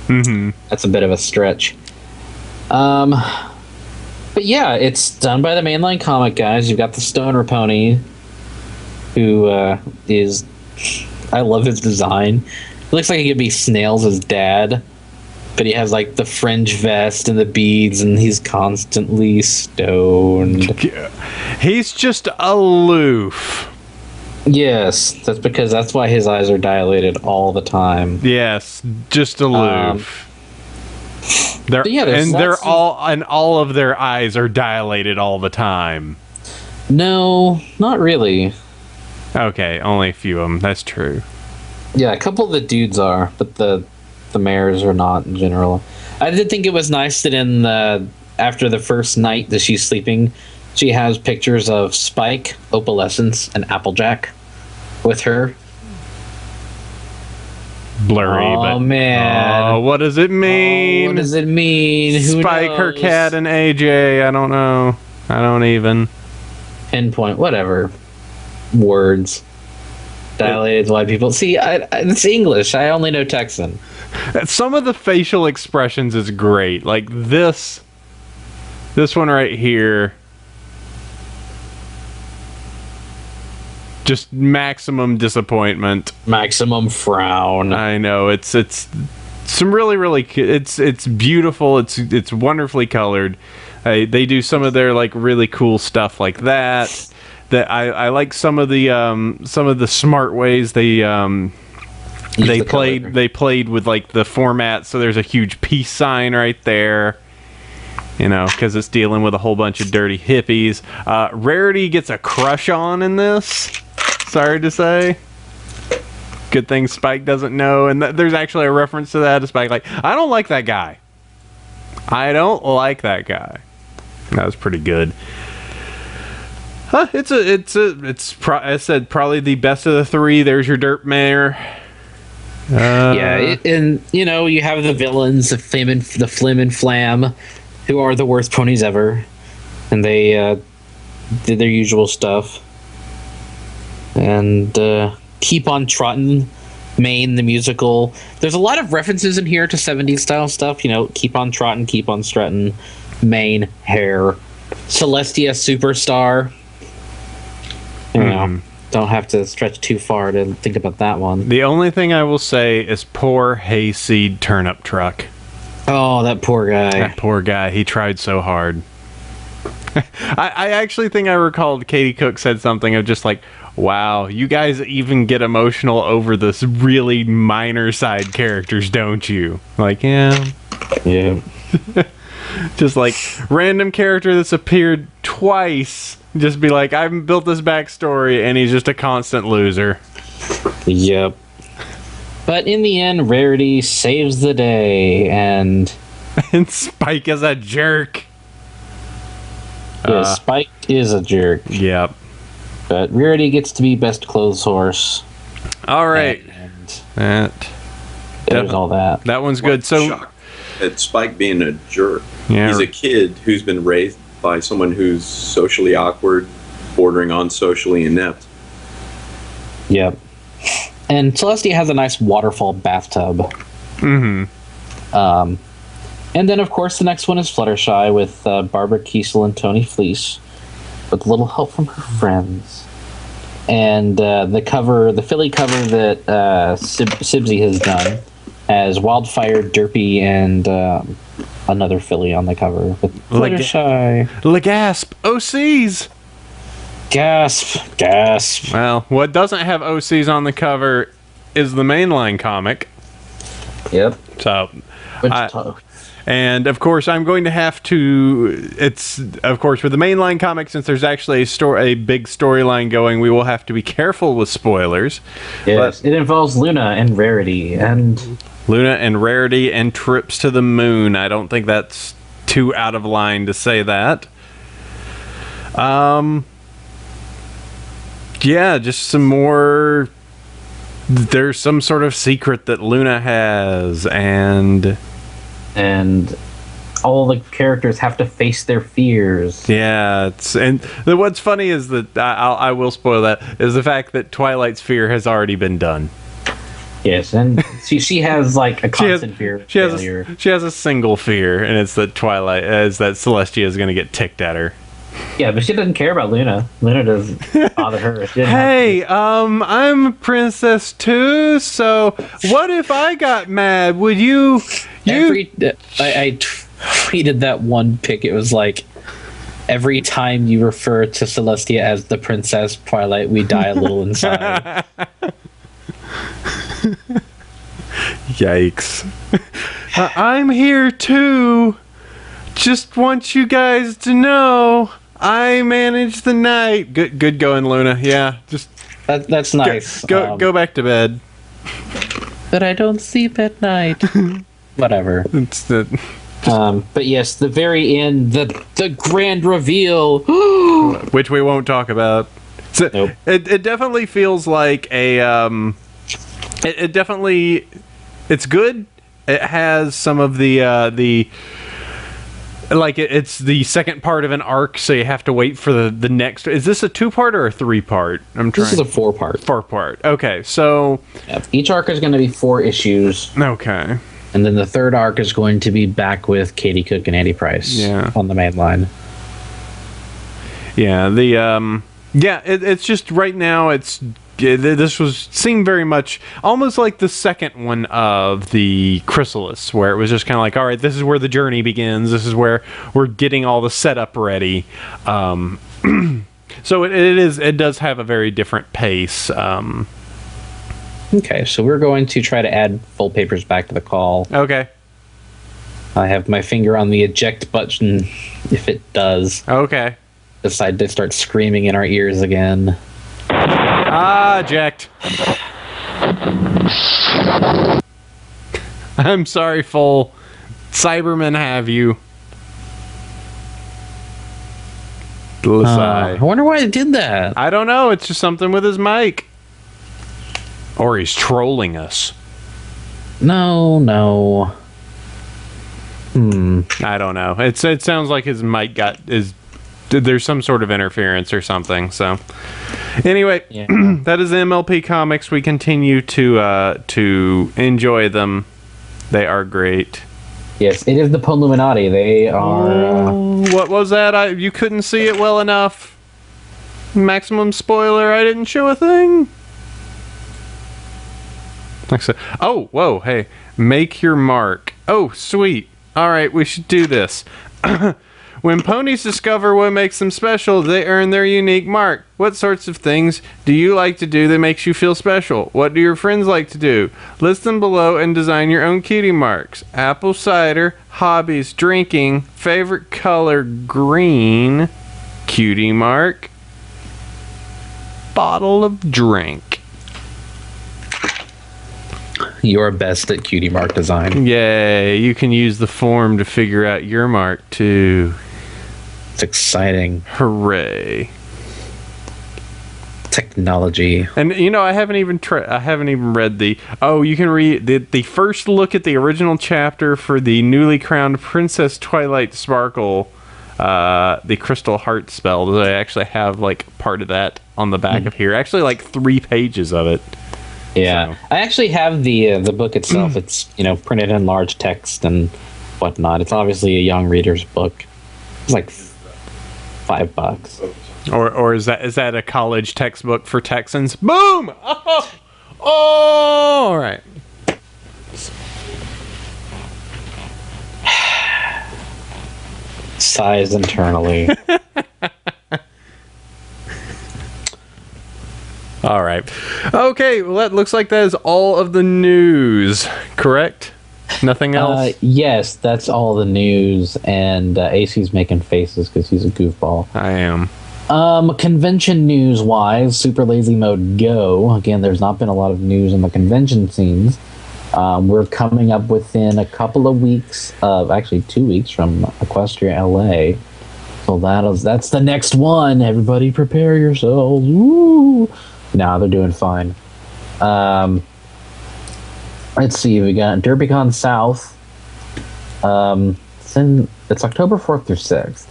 Mm-hmm. That's a bit of a stretch. But yeah, it's done by the mainline comic guys. You've got the Stoner Pony, who is... I love his design. It looks like he could be Snails' dad, but he has like the fringe vest and the beads, and he's constantly stoned. He's just aloof. Yes, that's why his eyes are dilated all the time. Yes, just aloof. They're but yeah, there's lots of- all of their eyes are dilated all the time. No, not really. Okay, only a few of them. That's true. Yeah, a couple of the dudes are, but the mares are not in general. I did think it was nice that in the after the first night that she's sleeping, she has pictures of Spike, Opalescence, and Applejack with her. Blurry, Oh, but man. Oh, what does it mean? What does it mean? Who Spike, her knows? cat, and AJ. I don't know. I don't even. Pinpoint, whatever. Words. Dilated white people. See, it's English. I only know Texan. Some of the facial expressions is great. Like this one right here. Just maximum disappointment. Maximum frown. I know it's some really it's beautiful. It's wonderfully colored. They do some of their like really cool stuff like that. That I like some of the smart ways they played with like the format. So there's a huge peace sign right there. You know, because it's dealing with a whole bunch of dirty hippies. Rarity gets a crush on in this. Sorry to say. Good thing Spike doesn't know. And there's actually a reference to that. Spike like, I don't like that guy. I don't like that guy. That was pretty good. Huh, I said probably the best of the three. There's your dirt mare. And you know, you have the villains, the Flim and Flam, who are the worst ponies ever, and they did their usual stuff. And Keep on Trottin', Maine the musical. There's a lot of references in here to 70s style stuff. You know, Keep on Trottin', Keep on Struttin', Maine, Hair, Celestia Superstar. You know, don't have to stretch too far to think about that one. The only thing I will say is poor Hayseed Turnip Truck. Oh, that poor guy. That poor guy. He tried so hard. I actually think I recalled Katie Cook said something of just like, wow, you guys even get emotional over this really minor side characters, don't you? Like, yeah. Yeah. Just like random character that's appeared twice. Just be like, I've built this backstory and he's just a constant loser. Yep. But in the end, Rarity saves the day, and Spike is a jerk. yeah, Spike is a jerk. Yep. But Rarity gets to be best clothes horse. All right. And there's all that. That one's good. So Shocked at Spike being a jerk. Yeah. He's a kid who's been raised by someone who's socially awkward, bordering on socially inept. Yep. And Celestia has a nice waterfall bathtub. Mm-hmm. And then, of course, the next one is Fluttershy with Barbara Kiesel and Tony Fleece, with a little help from her friends. And the Philly cover that Sibsy has done has Wildfire, Derpy, and another Philly on the cover with Fluttershy. Legasp, OCs. Gasp. Well, what doesn't have OCs on the cover is the mainline comic. Yep. So, Which and of course, I'm going to have to. It's of course with the mainline comic, since there's actually a big storyline going. We will have to be careful with spoilers. yes, it involves Luna and Rarity and trips to the moon. I don't think that's too out of line to say that. Yeah, just some more. There's some sort of secret that Luna has, and all the characters have to face their fears. yeah, what's funny is that I will spoil that is the fact that Twilight's fear has already been done. Yes, and she has like a constant fear of failure. She has a single fear, and it's that Celestia is going to get ticked at her. Yeah, but she doesn't care about Luna. Luna doesn't bother her. Hey, I'm a princess too, so what if I got mad? Would you? I tweeted that one pic. It was like, every time you refer to Celestia as the princess Twilight, we die a little inside. Yikes. I'm here too. Just want you guys to know I manage the night. Good going, Luna. Yeah, just that's nice. Go back to bed. But I don't sleep at night. Whatever. But yes, the very end, the grand reveal, which we won't talk about. So nope. It definitely feels like a It definitely, it's good. It has some of the like it's the second part of an arc, so you have to wait for the next. Is this a 2-part or a 3-part? This is a 4-part. 4-part. Okay, so each arc is going to be 4 issues. Okay. And then the third arc is going to be back with Katie Cook and Andy Price on the main line. Yeah, it's just right now this seemed very much almost like the second one of the Chrysalis, where it was just kind of like, all right, this is where the journey begins. This is where we're getting all the setup ready. So it does have a very different pace. Okay, so we're going to try to add Foalpapers back to the call. Okay. I have my finger on the eject button if it does. Okay. Decide to start screaming in our ears again. Eject. I'm sorry, Foal. Cybermen have you. I wonder why it did that. I don't know. It's just something with his mic. Or he's trolling us. No. I don't know. It sounds like his mic there's some sort of interference or something. So, anyway, that is the MLP comics. We continue to enjoy them. They are great. Yes, it is the Illuminati. They are. What was that? You couldn't see it well enough. Maximum spoiler. I didn't show a thing. Oh, whoa, hey, make your mark. Oh, sweet. All right, we should do this. When ponies discover what makes them special, they earn their unique mark. What sorts of things do you like to do that makes you feel special? What do your friends like to do? List them below and design your own cutie marks. Apple cider, hobbies, drinking, favorite color, green, cutie mark, bottle of drink. You're best at cutie mark design. Yay, you can use the form to figure out your mark too. It's exciting. Hooray. Technology. And I haven't even read you can read the first look at the original chapter for the newly crowned Princess Twilight Sparkle, the Crystal Heart spell. I actually have like part of that on the back of here. Actually like 3 pages of it. Yeah, so. I actually have the book itself. It's printed in large text and whatnot. It's obviously a young reader's book. It's like $5. Or is that a college textbook for Texans? Boom! Oh, all right. Sighs internally. All right. Okay, well, that looks like that is all of the news, correct? Nothing else? Yes, that's all the news, and AC's making faces because he's a goofball. I am. Convention news-wise, Super Lazy Mode Go. Again, there's not been a lot of news in the convention scenes. We're coming up within a couple of weeks, actually 2 weeks from Equestria LA. So that's the next one. Everybody prepare yourselves. Woo! Nah, they're doing fine. Let's see, we got DerbyCon South. It's October 4th through 6th.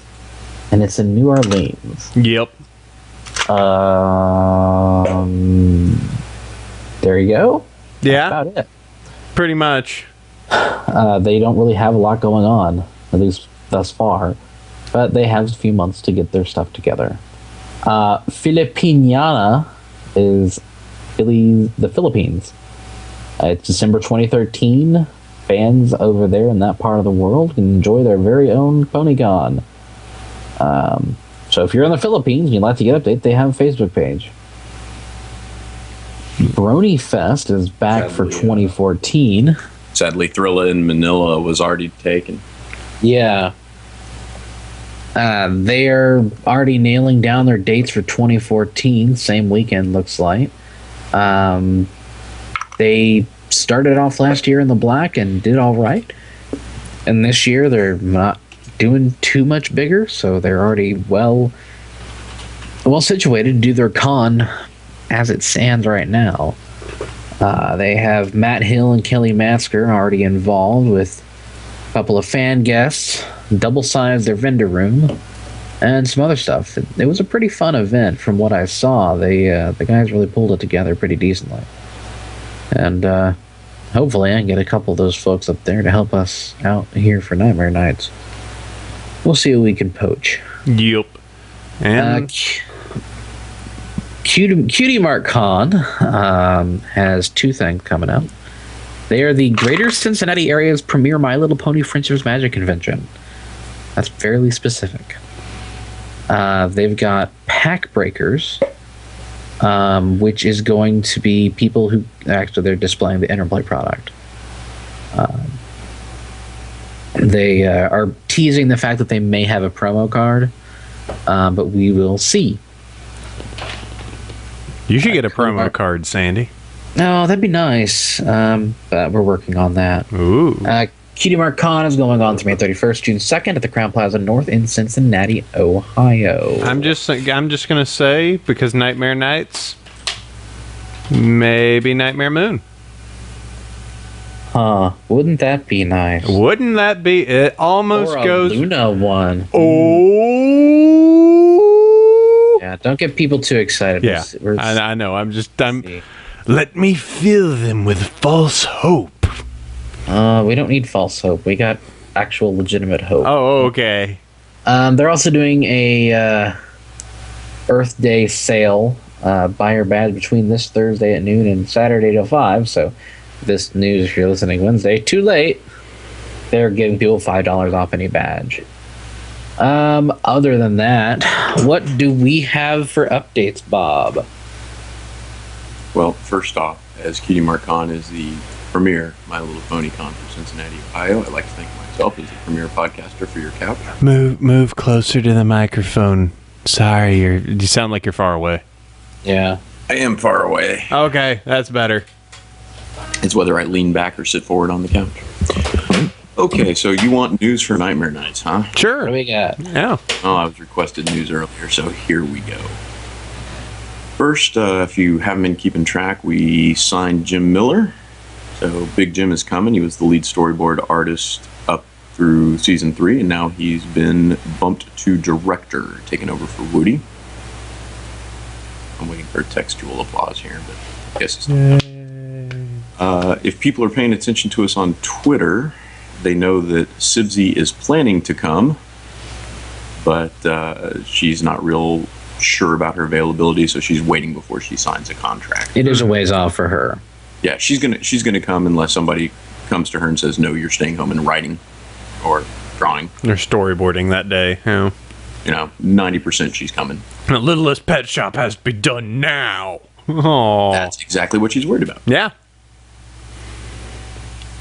And it's in New Orleans. Yep. There you go. Yeah. That's about it. Pretty much. They don't really have a lot going on, at least thus far. But they have a few months to get their stuff together. Filipiniana is the Philippines. It's December 2013. Fans over there in that part of the world can enjoy their very own PonyCon. So if you're in the Philippines and you'd like to get update, they have a Facebook page. Brony Fest is back for 2014. Sadly, Thrilla in Manila was already taken. Yeah. They're already nailing down their dates for 2014. Same weekend, looks like. They started off last year in the black and did all right. And this year, they're not doing too much bigger, so they're already well situated to do their con as it stands right now. They have Matt Hill and Kelly Matsker already involved with a couple of fan guests, double-sized their vendor room, and some other stuff. It was a pretty fun event from what I saw. The guys really pulled it together pretty decently. And hopefully I can get a couple of those folks up there to help us out here for Nightmare Nights. We'll see what we can poach. Yep. And Cutie Mark Con has two things coming up. They are the Greater Cincinnati area's premier My Little Pony Friendship's Magic Convention. That's fairly specific. They've got Pack Breakers, which is going to be people who actually they're displaying the Interplay product. They are teasing the fact that they may have a promo card, but we will see. you should get a promo card, Sandy. No, that'd be nice, but we're working on that. Ooh. Cutie Mark Con is going on through May 31st, June 2nd at the Crown Plaza North in Cincinnati, Ohio. I'm just gonna say, because Nightmare Nights, maybe Nightmare Moon. Huh? Wouldn't that be nice? Wouldn't that be? It almost Or a goes. Luna one. Oh. Yeah, don't get people too excited. Yeah, I know. I'm. Let me fill them with false hope. We don't need false hope. We got actual legitimate hope. Oh, okay. They're also doing a Earth Day sale. Buy your badge between this Thursday at noon and Saturday till 5. So this news, if you're listening Wednesday, too late. They're giving people $5 off any badge. Other than that, what do we have for updates, Bob? Well, first off, as Cutie Mark Con is the premier My Little Pony Con for Cincinnati, Ohio, I'd like to thank myself as the premier podcaster for your couch. Move closer to the microphone. Sorry, you sound like you're far away. Yeah. I am far away. Okay, that's better. It's whether I lean back or sit forward on the couch. Okay, so you want news for Nightmare Nights, huh? What do Sure. we got? Yeah. Oh, I was requested news earlier, so here we go. First, if you haven't been keeping track, we signed Jim Miller. So Big Jim is coming. He was the lead storyboard artist up through season 3, and now he's been bumped to director, taking over for Woody. I'm waiting for textual applause here, but I guess it's not. If people are paying attention to us on Twitter, they know that Sibsy is planning to come, but she's not real sure about her availability, so she's waiting before she signs a contract. It is a ways off for her. Yeah, she's gonna come unless somebody comes to her and says, no, you're staying home and writing or drawing. They're storyboarding that day. Yeah. 90% she's coming. The Littlest Pet Shop has to be done now. Oh. That's exactly what she's worried about. Yeah.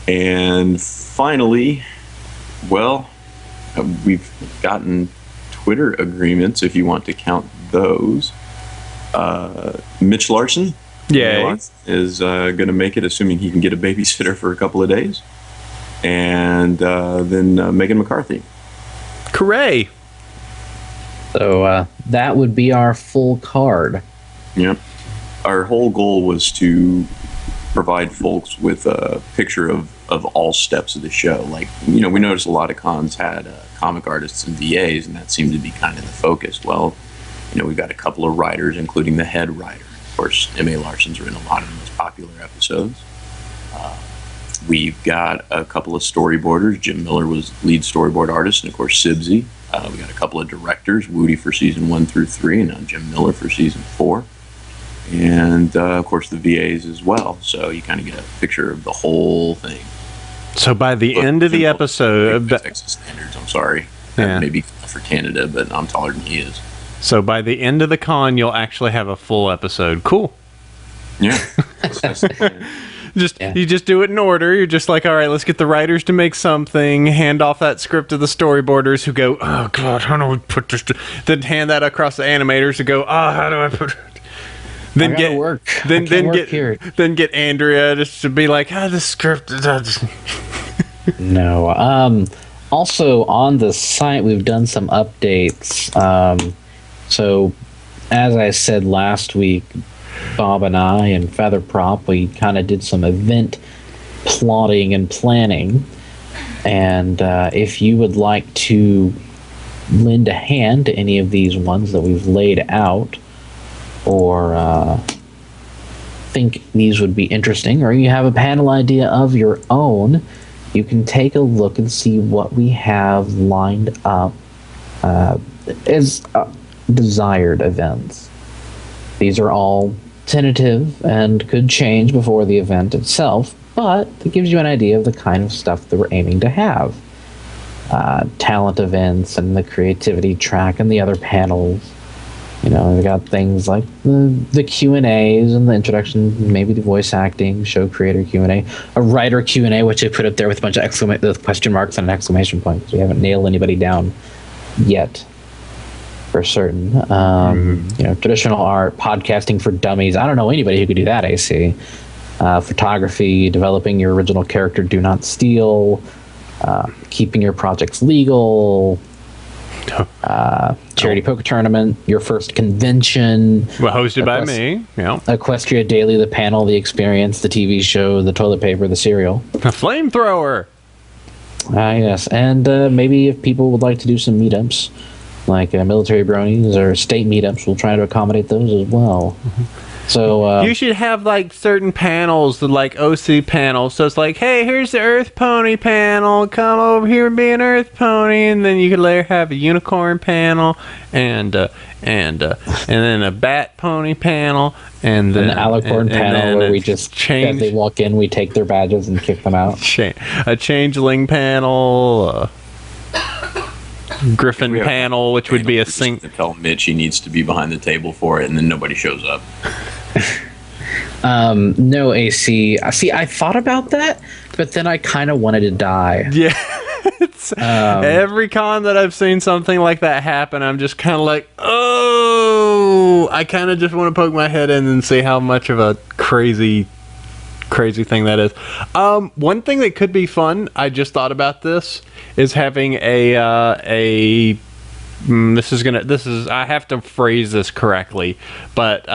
And finally, well, we've gotten Twitter agreements, if you want to count those. Mitch Larson is going to make it, assuming he can get a babysitter for a couple of days. And then Megan McCarthy. Hooray! So that would be our full card. Yep. Our whole goal was to provide folks with a picture of all steps of the show. Like, we noticed a lot of cons had comic artists and VAs, and that seemed to be kind of the focus. Well, we've got a couple of writers, including the head writer. Of course, M.A. Larson's written a lot of the most popular episodes. We've got a couple of storyboarders. Jim Miller was lead storyboard artist, and of course, Sibsy. We got a couple of directors, Woody for season 1 through 3, and now Jim Miller for season 4. And, of course, the VAs as well. So you kind of get a picture of the whole thing. So by the end of the episode... Texas standards, I'm sorry. Yeah. Maybe for Canada, but I'm taller than he is. So by the end of the con, you'll actually have a full episode. Cool. Yeah. You just do it in order. You're just like, all right, let's get the writers to make something, hand off that script to the storyboarders who go, oh god, how do we put this then hand that across the animators who go, oh, how do I put it? Then get Andrea just to be like, the script. No. Also on the site, we've done some updates. So as I said last week, Bob and I and Feather Prop, we kind of did some event plotting and planning. And if you would like to lend a hand to any of these ones that we've laid out, or think these would be interesting, or you have a panel idea of your own, you can take a look and see what we have lined up as desired events. These are all tentative and could change before the event itself, but it gives you an idea of the kind of stuff that we're aiming to have. Talent events and the creativity track and the other panels. We've got things like the Q&As and the introduction, maybe the voice acting, show creator Q&A, a writer Q&A, which I put up there with a bunch of question marks and an exclamation point, because we haven't nailed anybody down yet. For certain. Traditional art, podcasting for dummies. I don't know anybody who could do that, AC. Photography, developing your original character, do not steal, keeping your projects legal, charity poker tournament, your first convention. Well, hosted by me. Yeah. Equestria Daily, the panel, the experience, the TV show, the toilet paper, the cereal. A flamethrower. Yes. And maybe if people would like to do some meetups, like military bronies or state meetups, we'll try to accommodate those as well. So you should have like certain panels, the like OC panels. So it's like, hey, here's the Earth Pony panel. Come over here and be an Earth Pony, and then you could later have a unicorn panel, and then a Bat Pony panel, and then an Alicorn panel where we just change. As they walk in, we take their badges and kick them out. A changeling panel. Griffin panel, which would be a sync. Tell Mitch he needs to be behind the table for it, and then nobody shows up. No, AC. See, I thought about that, but then I kind of wanted to die. Yeah. Every con that I've seen something like that happen, I'm just kind of like, oh, I kind of just want to poke my head in and see how much of a crazy thing that is. One thing that could be fun, I just thought about this, is having I have to phrase this correctly, but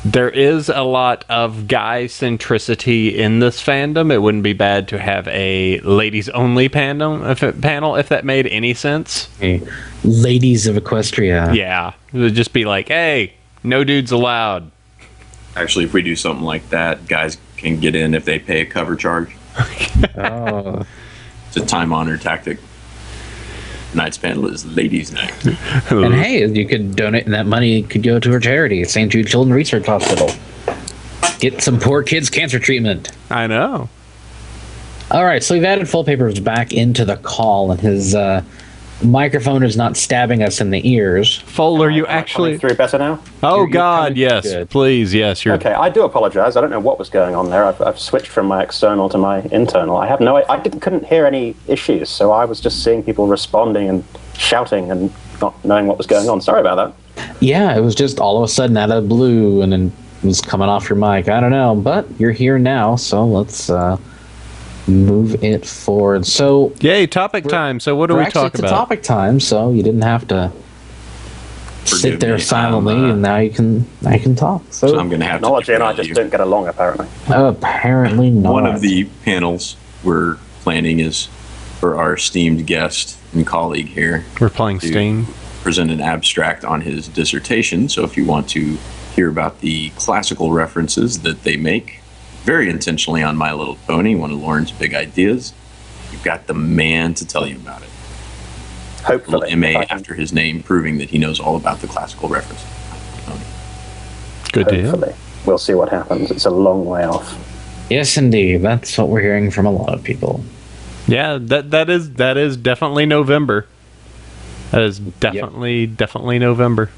there is a lot of guy centricity in this fandom. It wouldn't be bad to have a ladies only panel, if that made any sense. Hey, ladies of Equestria. Yeah, it would just be like, hey, no dudes allowed. Actually, if we do something like that, guys can get in if they pay a cover charge. Oh. It's a time-honored tactic. Tonight's panel is Ladies' Night. And hey, you could donate, and that money could go to her charity, St. Jude Children's Research Hospital. Get some poor kids cancer treatment. I know. All right, so we've added Foalpapers back into the call, and his microphone is not stabbing us in the ears. Foal, are you Am I actually? coming through better now? Oh You're God, coming yes, good. please, yes. You're Okay, I do apologize. I don't know what was going on there. I've switched from my external to my internal. Couldn't hear any issues, so I was just seeing people responding and shouting and not knowing what was going on. Sorry about that. Yeah, it was just all of a sudden out of the blue, and then it was coming off your mic. I don't know, but you're here now, so let's move it forward. So, yay, topic time. So what do we're we actually talk to about? topic time, so you didn't have to sit Forgive there me, silently, I'm, and now I can talk. So So, I'm going to have to Technology and I derail just you. don't get along, apparently. apparently not. One of the panels we're planning is for our esteemed guest and colleague here We're playing to Sting. present an abstract on his dissertation. So if you want to hear about the classical references that they make, very intentionally on My Little Pony, one of Lauren's big ideas, you've got the man to tell you about it. Hopefully. Little MA if I can- after his name, proving that he knows all about the classical references. Good to hear. Hopefully. We'll see what happens. It's a long way off. Yes, indeed. That's what we're hearing from a lot of people. Yeah, that is definitely November. That is definitely November.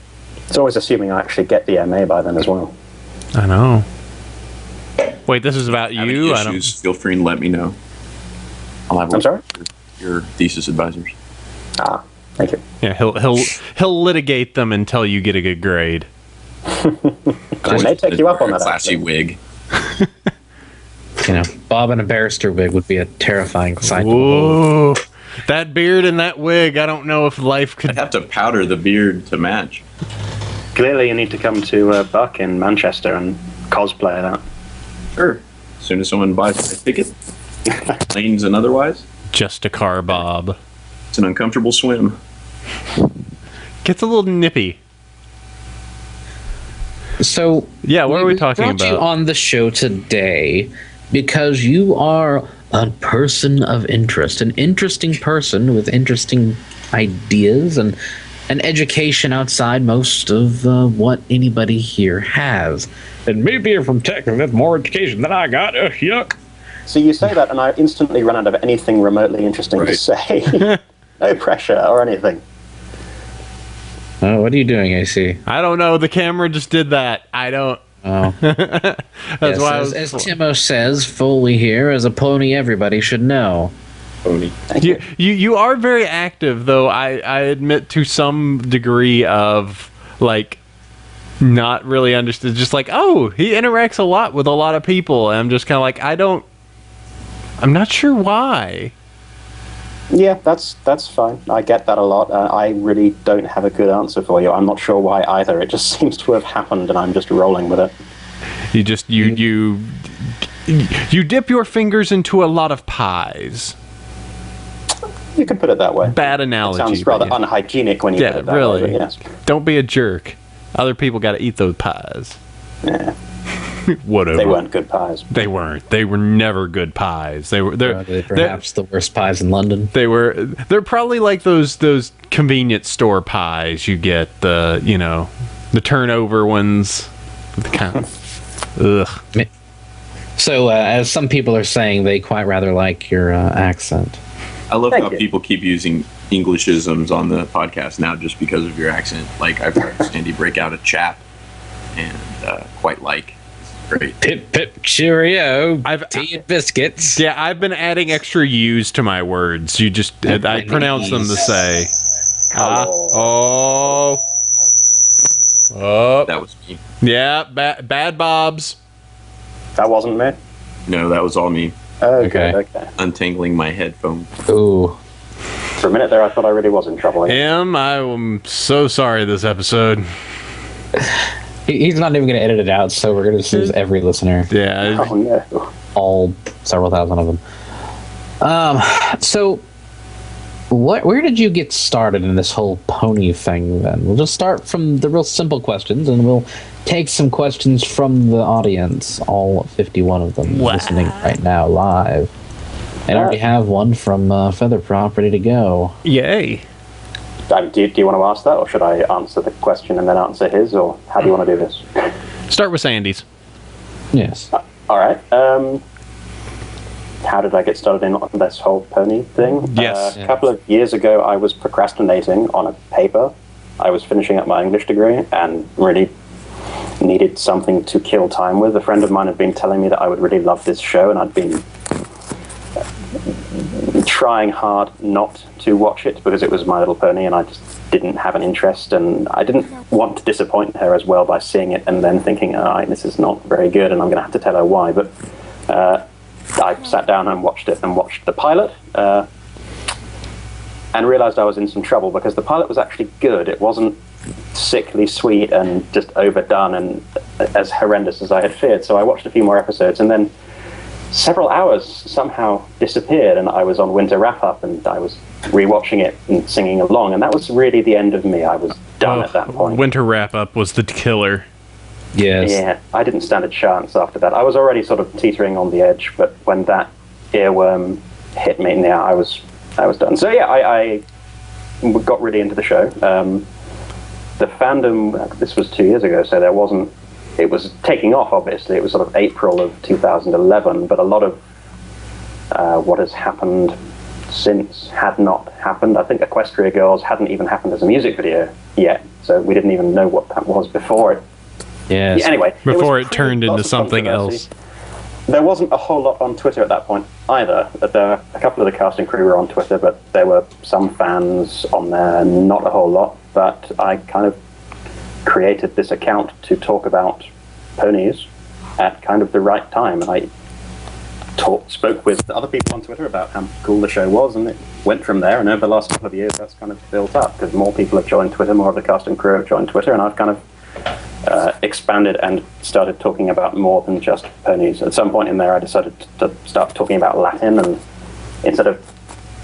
It's always assuming I actually get the MA by then as well. I know. Wait, this is about Having you? I issues, don't. feel free and let me know. I'll have I'm sorry? your thesis advisors. Ah, thank you. Yeah, he'll litigate them until you get a good grade. I may take you up on that. Classy actually. wig. You know, Bob in a barrister wig would be a terrifying sight to behold. Whoa, that beard and that wig. I don't know if life I'd could. have to powder the beard to match. Clearly, you need to come to Buck in Manchester and cosplay that. Sure. As soon as someone buys a ticket, planes and otherwise, Just a car, Bob. it's an uncomfortable swim. Gets a little nippy. So, Yeah, what are we talking brought you about? on the show today because you are a person of interest, an interesting person with interesting ideas and an education outside most of what anybody here has. And maybe you're from tech and have more education than I got. Yuck. So you say that, and I instantly run out of anything remotely interesting to Right. say. No pressure or anything. Oh, what are you doing, AC? I don't know. The camera just did that. I don't. Oh, That's yes, why I as, was. as Timo says, Foley here, as a pony everybody should know. Pony. Thank you. You are very active, though. I admit to some degree of like not really understood. Just like, oh, he interacts a lot with a lot of people, and I'm just kind of like, I'm not sure why. Yeah, that's fine. I get that a lot. I really don't have a good answer for you. I'm not sure why either. It just seems to have happened, and I'm just rolling with it. You just you dip your fingers into a lot of pies. You could put it that way. Bad It analogy. sounds but rather yeah. unhygienic when you Yeah, put it that really. way, but yes. Don't be a jerk. Other people got to eat those pies. Yeah, Whatever. they weren't good pies. They weren't. They were never good pies. They were. Are they perhaps the worst pies in London? They're probably like those convenience store pies you get, the turnover ones. The kind ugh. So, as some people are saying, they quite rather like your accent. I love Thank how you. people keep using Englishisms on the podcast now just because of your accent. Like, I've heard Sandy break out a chap and quite like. It's great. Pip pip cheerio. I've- tea and biscuits. Yeah, I've been adding extra U's to my words. You just I pronounce them to say. Oh. Oh. That was me. Yeah, bad Bobs. That wasn't me. No, that was all me. Oh, Okay. good, okay. Untangling my headphone. Ooh. For a minute there, I thought I really was in trouble. I am so sorry this episode. He's not even going to edit it out, so we're going to lose every listener. Yeah. Oh, no. All several thousand of them. So, where did you get started in this whole pony thing then? We'll just start from the real simple questions, and we'll take some questions from the audience, all 51 of them listening right now live. And I already have one from Feather Prop ready to go. Yay. Do you want to ask that, or should I answer the question and then answer his, or how do you want to do this? Start with Sandy's. Yes. All right. how did I get started in on this whole pony thing? Yes. A couple of years ago, I was procrastinating on a paper. I was finishing up my English degree and really needed something to kill time with. A friend of mine had been telling me that I would really love this show, and I'd been trying hard not to watch it because it was My Little Pony and I just didn't have an interest, and I didn't want to disappoint her as well by seeing it and then thinking, this is not very good and I'm going to have to tell her why. But I sat down and watched the pilot and realized I was in some trouble because the pilot was actually good. It wasn't sickly sweet and just overdone and as horrendous as I had feared. So I watched a few more episodes, and then several hours somehow disappeared, and I was on winter wrap-up and I was rewatching it and singing along, and that was really the end of me. I was done at that point. Winter wrap-up was the killer. Yes. Yeah, I didn't stand a chance after that. I was already sort of teetering on the edge, but when that earworm hit me, yeah, I was done. So yeah, I got really into the show. The fandom, this was 2 years ago, so it was taking off, obviously. It was sort of April of 2011, but a lot of what has happened since had not happened. I think Equestria Girls hadn't even happened as a music video yet, so we didn't even know what that was before it. Yes. Yeah, anyway, Before it turned into something else. There wasn't a whole lot on Twitter at that point either. A couple of the casting crew were on Twitter, but there were some fans on there, not a whole lot. But I kind of created this account to talk about ponies at kind of the right time, and I spoke with other people on Twitter about how cool the show was, and it went from there. And over the last couple of years, that's kind of built up because more people have joined Twitter, more of the cast and crew have joined Twitter, and I've kind of expanded and started talking about more than just ponies. At some point in there, I decided to start talking about Latin, and instead of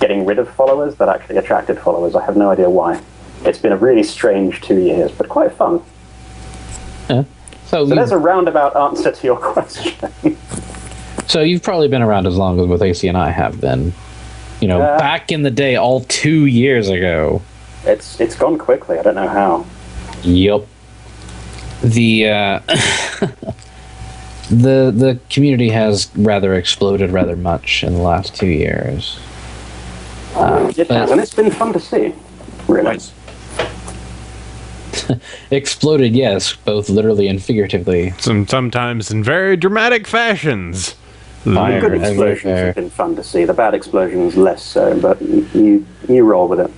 getting rid of followers, that actually attracted followers. I have no idea why. It's been a really strange 2 years, but quite fun. Yeah. So there's a roundabout answer to your question. So you've probably been around as long as both AC and I have been. You know, back in the day, all 2 years ago. It's gone quickly. I don't know how. Yup. The the community has rather exploded rather much in the last 2 years. It has, and it's been fun to see. Really. Nice. Exploded, yes, both literally and figuratively. Sometimes in very dramatic fashions. The good explosions have been fun to see. The bad explosions less so, but you roll with it.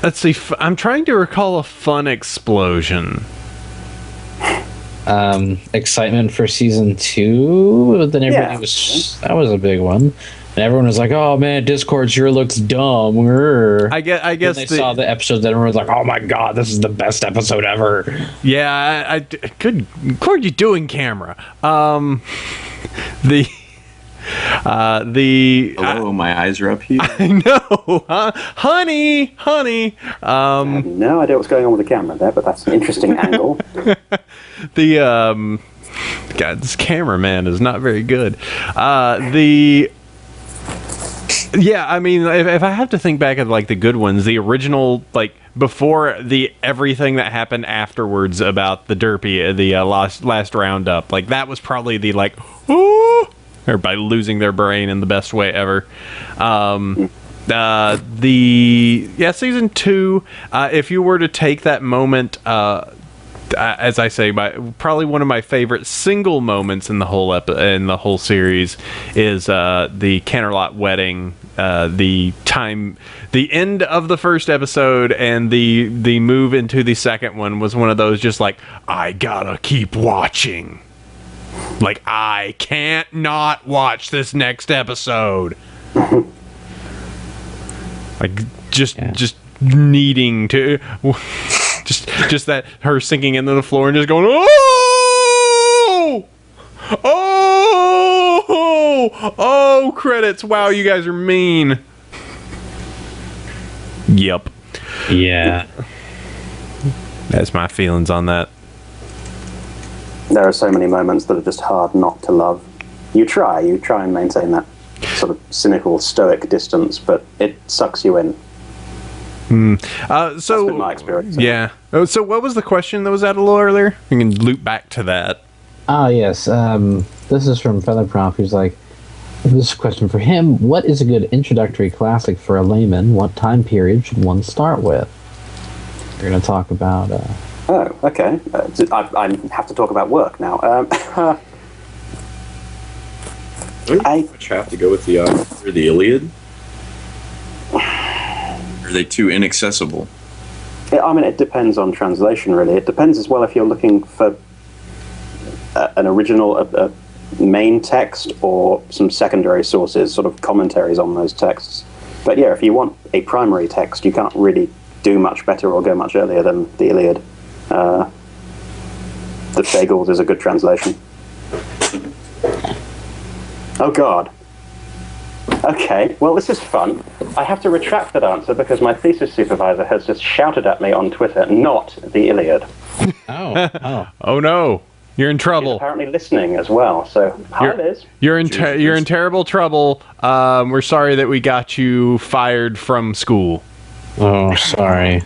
Let's see. I'm trying to recall a fun explosion. Excitement for season 2. Then everybody that was a big one. And everyone was like, "Oh man, Discord sure looks dumb." I guess they saw the episode, then everyone was like, "Oh my god, this is the best episode ever." Yeah, good. What are you doing, camera? Hello, my eyes are up here. I know, huh? honey. I have no idea what's going on with the camera there, but that's an interesting angle. God, this cameraman is not very good. Yeah, I mean, if I have to think back at like the good ones, the original, like before the everything that happened afterwards about the Derpy, the last roundup, like that was probably the like, ooh, everybody losing their brain in the best way ever. Season 2, if you were to take that moment, as I say, probably one of my favorite single moments in the whole series is the Canterlot wedding. The end of the first episode and the move into the second one was one of those just like, I gotta keep watching. Like, I can't not watch this next episode. Like, just needing to... Just that her sinking into the floor and just going, oh, credits. Wow, you guys are mean. Yep. Yeah. That's my feelings on that. There are so many moments that are just hard not to love. You try and maintain that sort of cynical, stoic distance, but it sucks you in. So that's been my experience. Yeah. Oh, so what was the question that was out a little earlier? We can loop back to that. Ah, yes. This is from Feather Prompt. He's like, This is a question for him. What is a good introductory classic for a layman? What time period should one start with? We're going to talk about... Oh, okay. I have to talk about work now. I have to go with the Iliad. Are they too inaccessible? I mean, it depends on translation, really. It depends as well if you're looking for an original, a main text, or some secondary sources, sort of commentaries on those texts. But yeah, if you want a primary text, you can't really do much better or go much earlier than the Iliad. The Fagles is a good translation. Oh God. Okay, well, this is fun. I have to retract that answer because my thesis supervisor has just shouted at me on Twitter, not the Iliad. Oh. Oh no, you're in He's trouble. apparently listening as well, so hi Liz. You're in terrible trouble. We're sorry that we got you fired from school. Oh, sorry.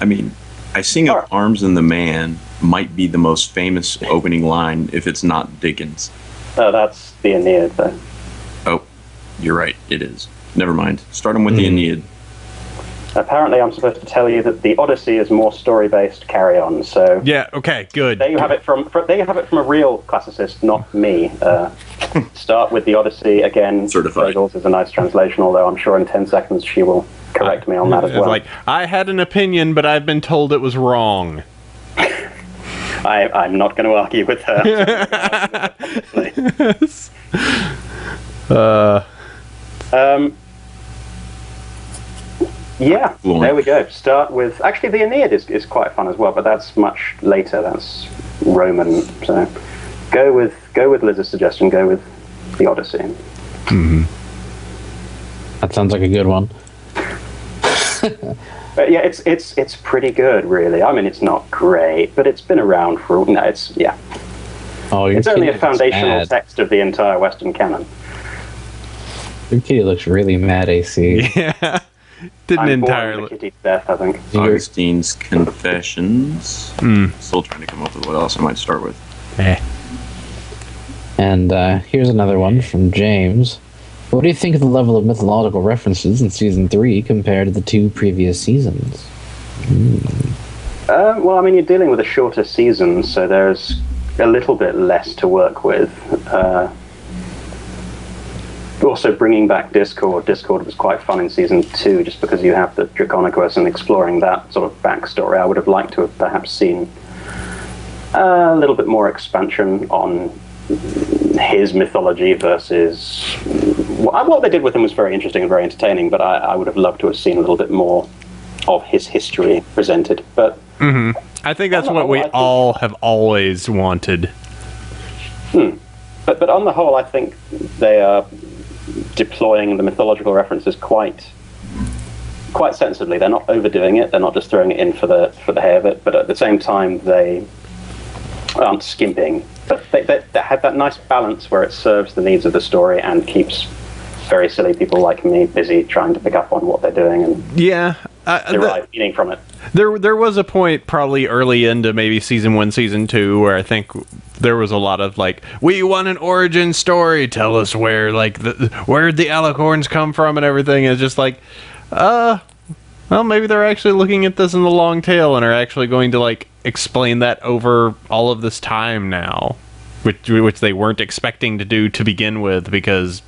I mean, I sing of Arms and the Man might be the most famous opening line if it's not Dickens. Oh, that's the Aeneid, though. Oh, you're right, it is. Never mind. Start him with the Aeneid. Apparently, I'm supposed to tell you that the Odyssey is more story-based carry-on. So Yeah. Okay. Good. there you have it from a real classicist, not me. Start with the Odyssey again. Certified. Fagles is a nice translation, although I'm sure in 10 seconds she will correct me on that as It's well. like, I had an opinion, but I've been told it was wrong. I'm not going to argue with her. Yeah, Fluent. there we go. Start with... Actually, the Aeneid is quite fun as well, but that's much later. That's Roman. So go with Liz's suggestion. Go with the Odyssey. That sounds like a good one. But yeah, it's pretty good, really. I mean, it's not great, but it's been around for... No, it's... Yeah. Oh, your It's only a kitty looks foundational mad. text of the entire Western canon. Your kitty looks really mad, AC. Yeah. Didn't I'm boring entirely. the kitty to death, I think. Augustine's Confessions. Still trying to come up with what else I might start with. And here's another one from James. What do you think of the level of mythological references in Season 3 compared to the 2 previous seasons? Well, I mean, you're dealing with a shorter season, so there's a little bit less to work with. Also, bringing back Discord. Discord was quite fun in Season 2, just because you have the Draconicus and exploring that sort of backstory. I would have liked to have perhaps seen a little bit more expansion on his mythology versus... What they did with him was very interesting and very entertaining, but I would have loved to have seen a little bit more of his history presented. But I think that's what we all have always wanted. But on the whole, I think they are deploying the mythological references quite sensibly. They're not overdoing it. They're not just throwing it in for the heck of it. But at the same time, they aren't skimping. But they have that nice balance where it serves the needs of the story and keeps very silly people like me busy trying to pick up on what they're doing and Yeah. derive meaning from it. There was a point probably early into maybe Season 1, Season 2 where I think there was a lot of like, we want an origin story, tell us where where'd the alicorns come from and everything. It's just like, well, maybe they're actually looking at this in the long tail and are actually going to like explain that over all of this time now, which they weren't expecting to do to begin with, because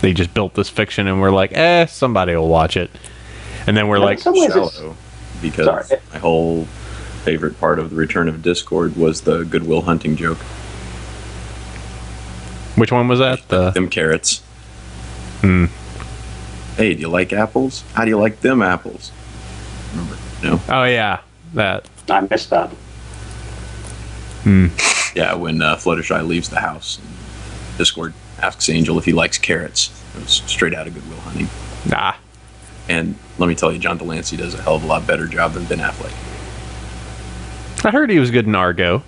they just built this fiction and we're like, somebody will watch it. And then we're In like, some ways it's- Shallow, because my whole favorite part of the Return of Discord was the Goodwill Hunting joke. which one was that? Them carrots. Hey, do you like apples? How do you like them apples? Remember? No? Oh yeah, that. I missed that. Yeah, when Fluttershy leaves the house, Discord asks Angel if he likes carrots. It was straight out of Goodwill Hunting. Nah. And let me tell you, John Delancey does a hell of a lot better job than Ben Affleck. I heard he was good in Argo.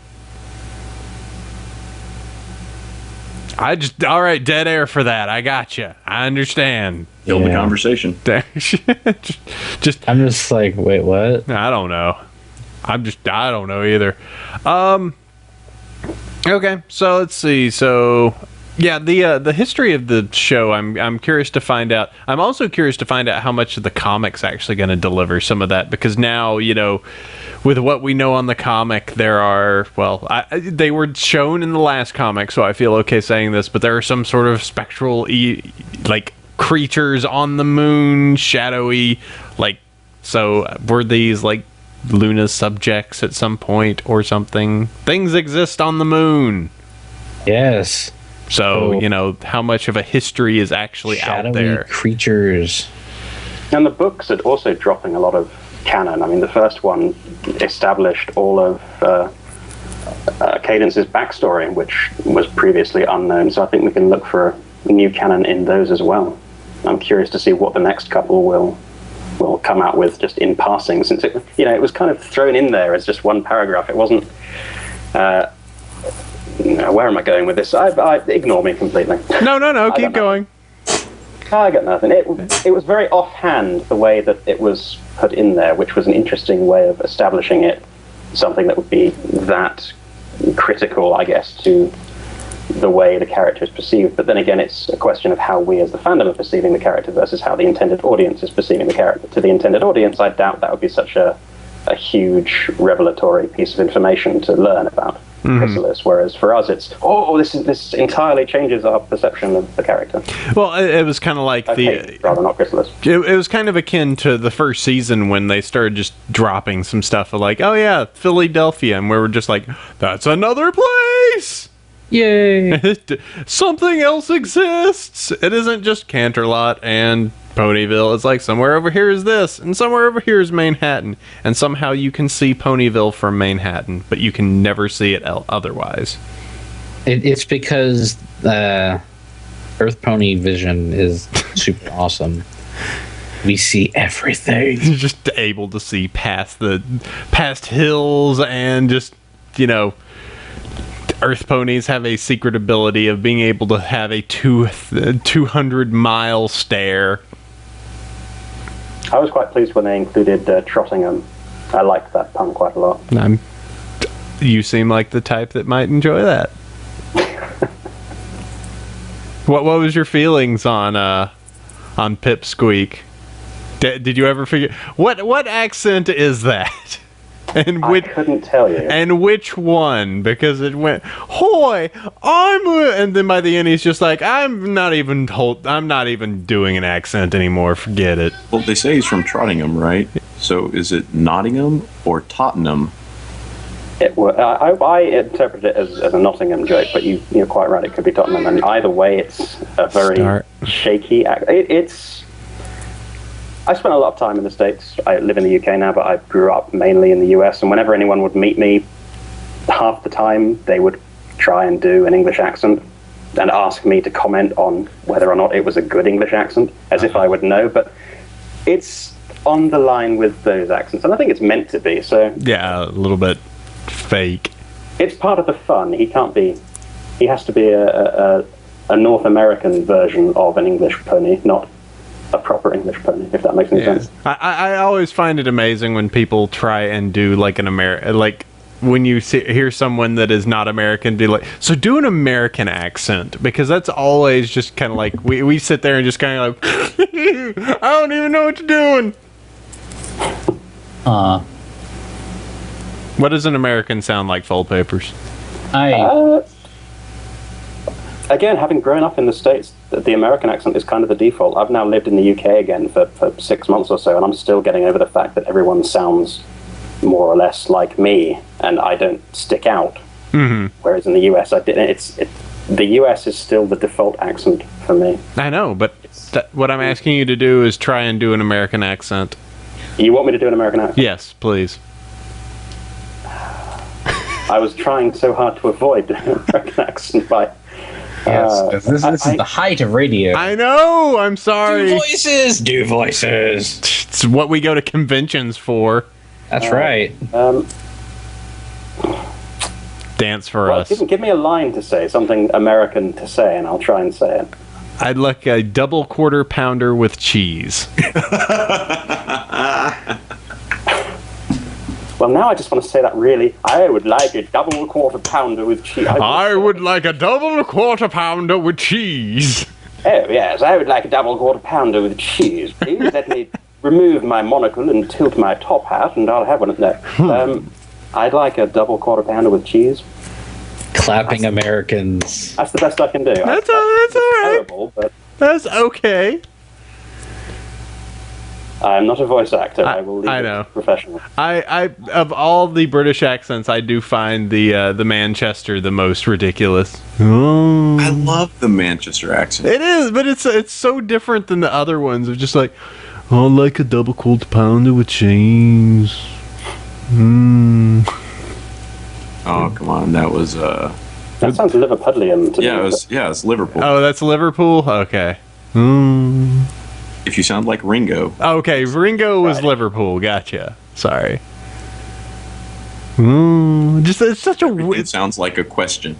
All right, dead air for that. I gotcha. I understand. Killed the Yeah. conversation. just, I'm just like, wait, what? I don't know. I don't know either. Okay, so let's see. So Yeah, the history of the show, I'm curious to find out. I'm also curious to find out how much of the comic's actually going to deliver some of that, because now, with what we know on the comic, there are, they were shown in the last comic, so I feel okay saying this, but there are some sort of spectral, creatures on the moon, shadowy, so were these, Luna's subjects at some point or something? Things exist on the moon. Yes. So, how much of a history is actually Shadowy out there? creatures. And the books are also dropping a lot of canon. I mean, the first one established all of Cadence's backstory, which was previously unknown. So I think we can look for new canon in those as well. I'm curious to see what the next couple will come out with just in passing, since it was kind of thrown in there as just one paragraph. It wasn't. Where am I going with this? I ignore me completely. No. Keep going. I got nothing. It was very offhand the way that it was put in there, which was an interesting way of establishing it, something that would be that critical, I guess, to the way the character is perceived. But then again, it's a question of how we as the fandom are perceiving the character versus how the intended audience is perceiving the character. To the intended audience, I doubt that would be such a huge revelatory piece of information to learn about Chrysalis, whereas for us it's this entirely changes our perception of the character. Well, it was kind of like rather not Chrysalis. It was kind of akin to the first season when they started just dropping some stuff of oh yeah, Philadelphia, and we were just like, that's another place. Yay! Something else exists. It isn't just Canterlot and Ponyville. It's somewhere over here is this, and somewhere over here is Manhattan, and somehow you can see Ponyville from Manhattan, but you can never see it otherwise. It's because Earth Pony vision is super awesome. We see everything. Just able to see past hills, and just Earth ponies have a secret ability of being able to have a 200-mile stare. I was quite pleased when they included Trottingham. I liked that pun quite a lot. You seem like the type that might enjoy that. What was your feelings on Pipsqueak? Did you ever figure what accent is that? And I couldn't tell you. And which one? Because it went, "Hoy, and then by the end he's just like, I'm not even doing an accent anymore. Forget it." Well, they say he's from Trottingham, right? So is it Nottingham or Tottenham? I interpret it as a Nottingham joke, but you're quite right. It could be Tottenham, and either way, it's a very shaky accent. I spent a lot of time in the States. I live in the UK now, but I grew up mainly in the US, and whenever anyone would meet me, half the time they would try and do an English accent and ask me to comment on whether or not it was a good English accent, as if I would know, but it's on the line with those accents, and I think it's meant to be, so... Yeah, a little bit fake. It's part of the fun. He has to be a North American version of an English pony, not a proper English pony, if that makes any sense. I always find it amazing when people try and do when you hear someone that is not American be like, so do an American accent, because that's always just kind of we sit there and just kind of I don't even know what you're doing. What does an American sound like, Foalpapers? Again, having grown up in the States, the American accent is kind of the default. I've now lived in the UK again for 6 months or so, and I'm still getting over the fact that everyone sounds more or less like me, and I don't stick out. Mm-hmm. Whereas in the US, the US is still the default accent for me. I know, but what I'm asking you to do is try and do an American accent. You want me to do an American accent? Yes, please. I was trying so hard to avoid an American accent by... Yes, this is the height of radio. I know, I'm sorry. Do voices! It's what we go to conventions for. That's right. Dance for us. Give me a line to say, something American to say, and I'll try and say it. I'd like a double quarter pounder with cheese. Well, now I just want to say that really. I would like a double quarter pounder with cheese. I would like a double quarter pounder with cheese. Oh, yes, I would like a double quarter pounder with cheese. Please let me remove my monocle and tilt my top hat, and I'll have one of that. I'd like a double quarter pounder with cheese. Clapping Americans. That's the best I can do. That's all right. Terrible, but That's okay. I'm not a voice actor. I will leave I it know. professional. I of all the British accents, I do find the Manchester the most ridiculous. Oh. I love the Manchester accent. It is, but it's so different than the other ones. Of just like, I like a double quarter pounder with cheese. Oh, come on. That was, That sounds Liverpudlian to me. it was Liverpool. Oh, that's Liverpool. Okay. If you sound like Ringo. Okay, Ringo was Right. Liverpool. Gotcha. Sorry. Just it's such a It weird. sounds like a question.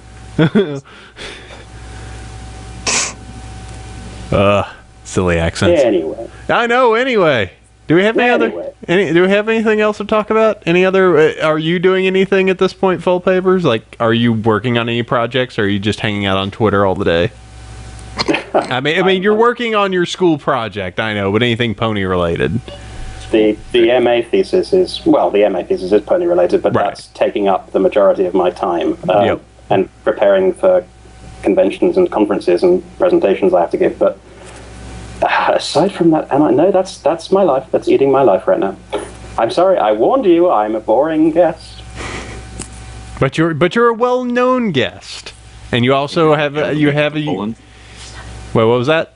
Silly accents. Anyway. I know. Anyway, do we have do we have anything else to talk about? Any other? Are you doing anything at this point, Foalpapers? Like, are you working on any projects? Or are you just hanging out on Twitter all the day? I mean, you're working on your school project. I know, but anything pony related? The MA thesis is pony related, but Right. that's taking up the majority of my time Yep. and preparing for conventions and conferences and presentations I have to give. But aside from that, and I know that's my life. That's eating my life right now. I'm sorry. I warned you. I'm a boring guest. But you're a well-known guest, and you also have a Poland. Wait, what was that?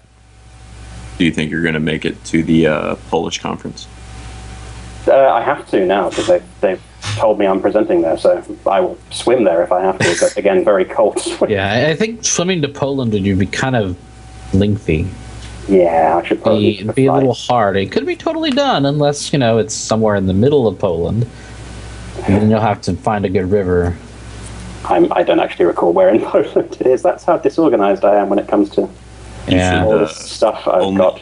Do you think you're going to make it to the Polish conference? I have to now because they've told me I'm presenting there, so I will swim there if I have to. But again, very cold. Yeah, I think swimming to Poland would be kind of lengthy. Yeah, I should probably It'd be a little hard. It could be totally done unless, it's somewhere in the middle of Poland. And then you'll have to find a good river. I don't actually recall where in Poland it is. That's how disorganized I am when it comes to Yeah. all this stuff I've got.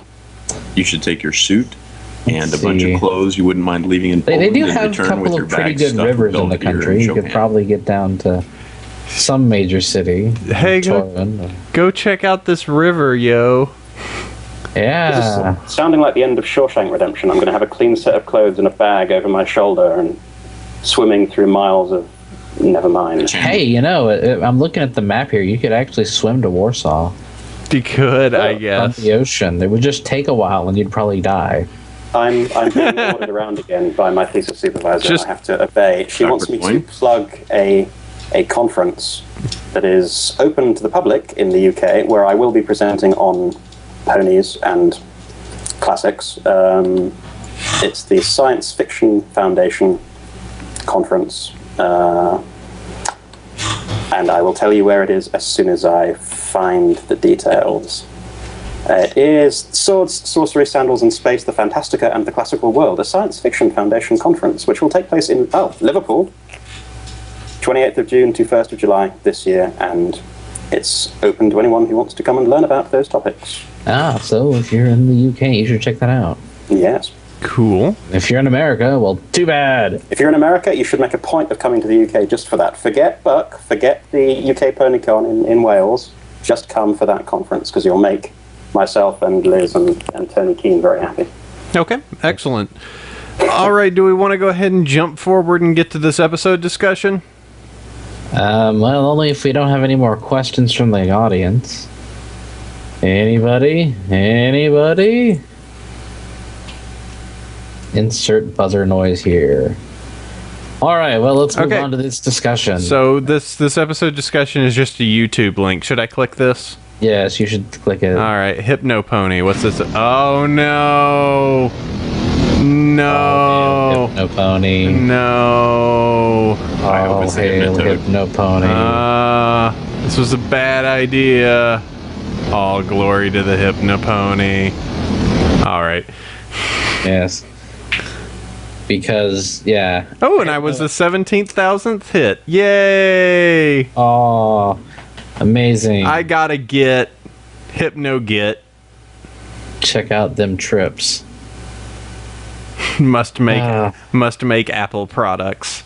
You should take your suit and a Let's bunch see. of clothes you wouldn't mind leaving in They Poland. do and have a return with couple your of pretty bag good stuffed with rivers in the Belvedere and country. You could Chopin. probably get down to some major city. Hey, go check out this river, yo. Yeah. This is sounding like the end of Shawshank Redemption. I'm going to have a clean set of clothes and a bag over my shoulder and swimming through miles of never mind. Hey, I'm looking at the map here. You could actually swim to Warsaw You could, I from guess. the ocean. It would just take a while and you'd probably die. I'm being ordered around again by my thesis supervisor. Just- I have to obey. She Dr. wants me to Twain? plug a conference that is open to the public in the UK, where I will be presenting on ponies and classics. It's the Science Fiction Foundation conference, and I will tell you where it is as soon as I find the details. It is Swords, Sorcery, Sandals, and Space, the Fantastica and the Classical World, a Science Fiction Foundation conference, which will take place in Liverpool, 28th of June to 1st of July this year, and it's open to anyone who wants to come and learn about those topics. So if you're in the UK, you should check that out. Yes. Cool. If you're in America, well, too bad. If you're in America, you should make a point of coming to the UK just for that. Forget Buck, forget the UK PonyCon in Wales. Just come for that conference, because you'll make myself and Liz and Tony Keane very happy. Okay, excellent. All right, do we want to go ahead and jump forward and get to this episode discussion? Well, only if we don't have any more questions from the audience. Anybody? Insert buzzer noise here. All right, well, let's move Okay. on to this discussion. So this episode discussion is just a YouTube link. Should I click this? Yes, you should click it. All right, Hypnopony. What's this? Oh no! No! Hypno Pony. No! I hope it's a Hypnotoad. Hypno Pony. This was a bad idea. All glory to the Hypnopony. All right. Yes. Because, yeah. Oh, and I was the 17,000th hit. Yay! Oh, amazing. I gotta get Hypno Get. Check out them trips. must make Apple products.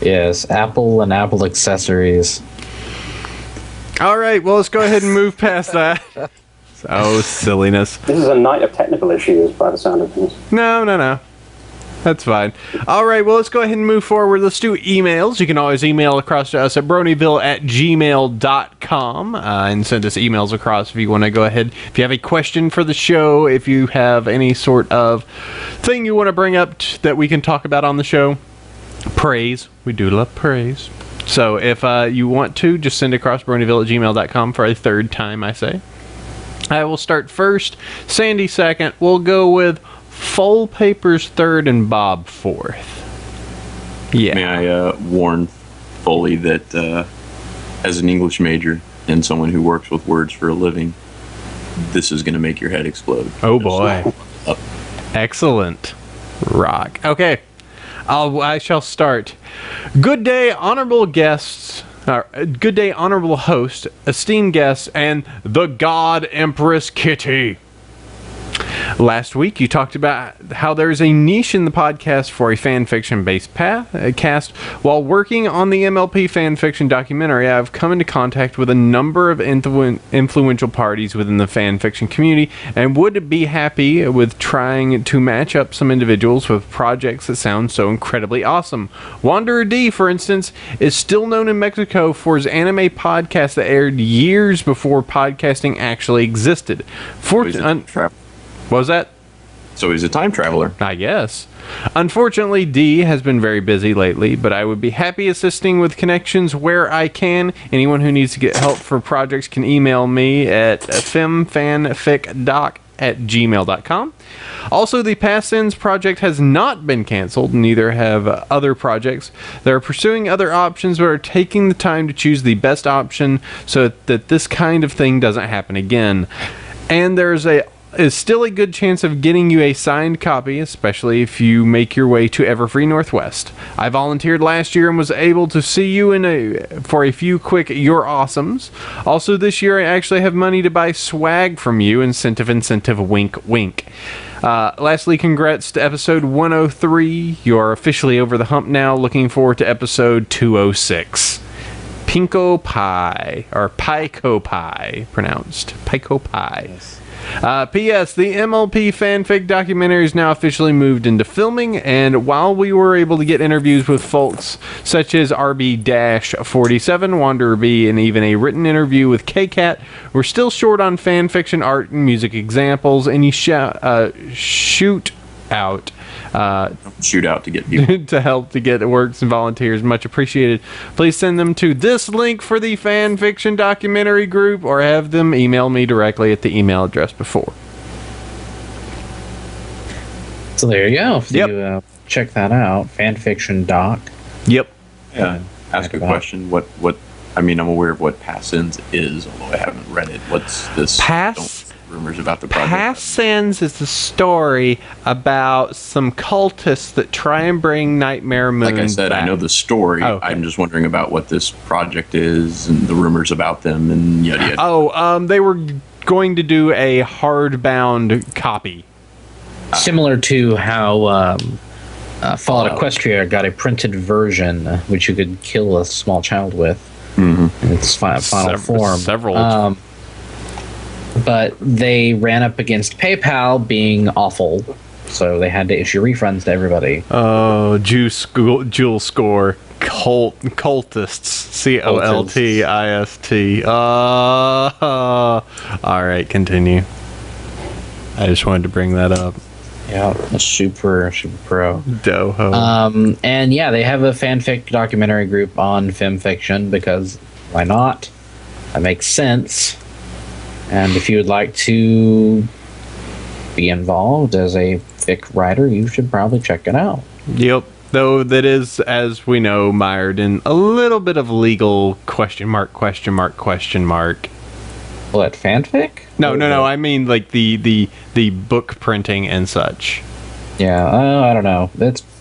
Yes, Apple and Apple accessories. All right, well, let's go ahead and move past that. Oh, silliness. This is a night of technical issues by the sound of things. No. That's fine. All right, well, let's go ahead and move forward. Let's do emails. You can always email across to us at bronyville@gmail.com and send us emails across if you want to go ahead. If you have a question for the show, if you have any sort of thing you want to bring up that we can talk about on the show, praise. We do love praise. So if you want to, just send across bronyville@gmail.com for a third time, I say. I will start first, Sandy second. We'll go with Foalpapers third and Bob fourth. Yeah. May I warn Foley that as an English major and someone who works with words for a living, this is going to make your head explode. Oh boy. Excellent. Rock. Okay. I shall start. Good day, honorable guests. Good day, honorable host, esteemed guests, and the God Empress Kitty. Last week, you talked about how there's a niche in the podcast for a fanfiction-based cast. While working on the MLP fanfiction documentary, I've come into contact with a number of influential parties within the fanfiction community and would be happy with trying to match up some individuals with projects that sound so incredibly awesome. Wanderer D, for instance, is still known in Mexico for his anime podcast that aired years before podcasting actually existed. What was that? So he's a time traveler. I guess. Unfortunately, D has been very busy lately, but I would be happy assisting with connections where I can. Anyone who needs to get help for projects can email me at femfanficdoc@gmail.com. Also, the Past Sins project has not been canceled, neither have other projects. They're pursuing other options, but are taking the time to choose the best option so that this kind of thing doesn't happen again. And there's still a good chance of getting you a signed copy, especially if you make your way to Everfree Northwest. I volunteered last year and was able to see you for a few quick You're Awesomes. Also this year I actually have money to buy swag from you. Incentive, wink, wink. Lastly, congrats to episode 103. You are officially over the hump now. Looking forward to episode 206. Pinko Pie, or Pico Pie, pronounced. Pico Pie. Yes. P.S. The MLP fanfic documentary is now officially moved into filming, and while we were able to get interviews with folks such as RB-47, Wanderer B, and even a written interview with K-Cat, we're still short on fanfiction art and music examples. Any shoot out to get people to help to get works and volunteers, much appreciated. Please send them to this link for the fan fiction documentary group, or have them email me directly at the email address before. So there you go. If Yep. you check that out, fanfiction doc. Yep. Yeah. Ask a question. What? I mean, I'm aware of what Past Sins is, although I haven't read it. What's this? Rumors about the project. Past Sins is the story about some cultists that try and bring Nightmare Moon Like I said, back. I know the story. Oh, okay. I'm just wondering about what this project is and the rumors about them and yada yada. Oh, they were going to do a hardbound copy. Similar to how Fallout Equestria got a printed version, which you could kill a small child with in its final form. Several. But they ran up against PayPal being awful, so they had to issue refunds to everybody. Oh, Jewel Score. Cultists. Coltist. All right, continue. I just wanted to bring that up. Yeah, super pro. Doho. And yeah, they have a fanfic documentary group on FemFiction, because why not? That makes sense. And if you would like to be involved as a fic writer, you should probably check it out. Yep. Though that is, as we know, mired in a little bit of legal question mark. What, fanfic? No. I mean, like the book printing and such. Yeah, I don't know.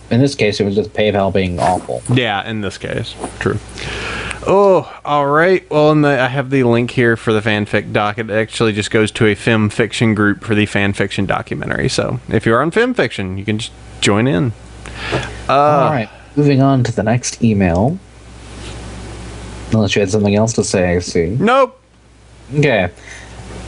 In this case, it was just PayPal being awful. Yeah, in this case, true. Oh, all right. Well, I have the link here for the fanfic doc. It actually just goes to a film fiction group for the fan fiction documentary. So if you're on film fiction, you can just join in. All right. Moving on to the next email. Unless you had something else to say, I see. Nope. Okay.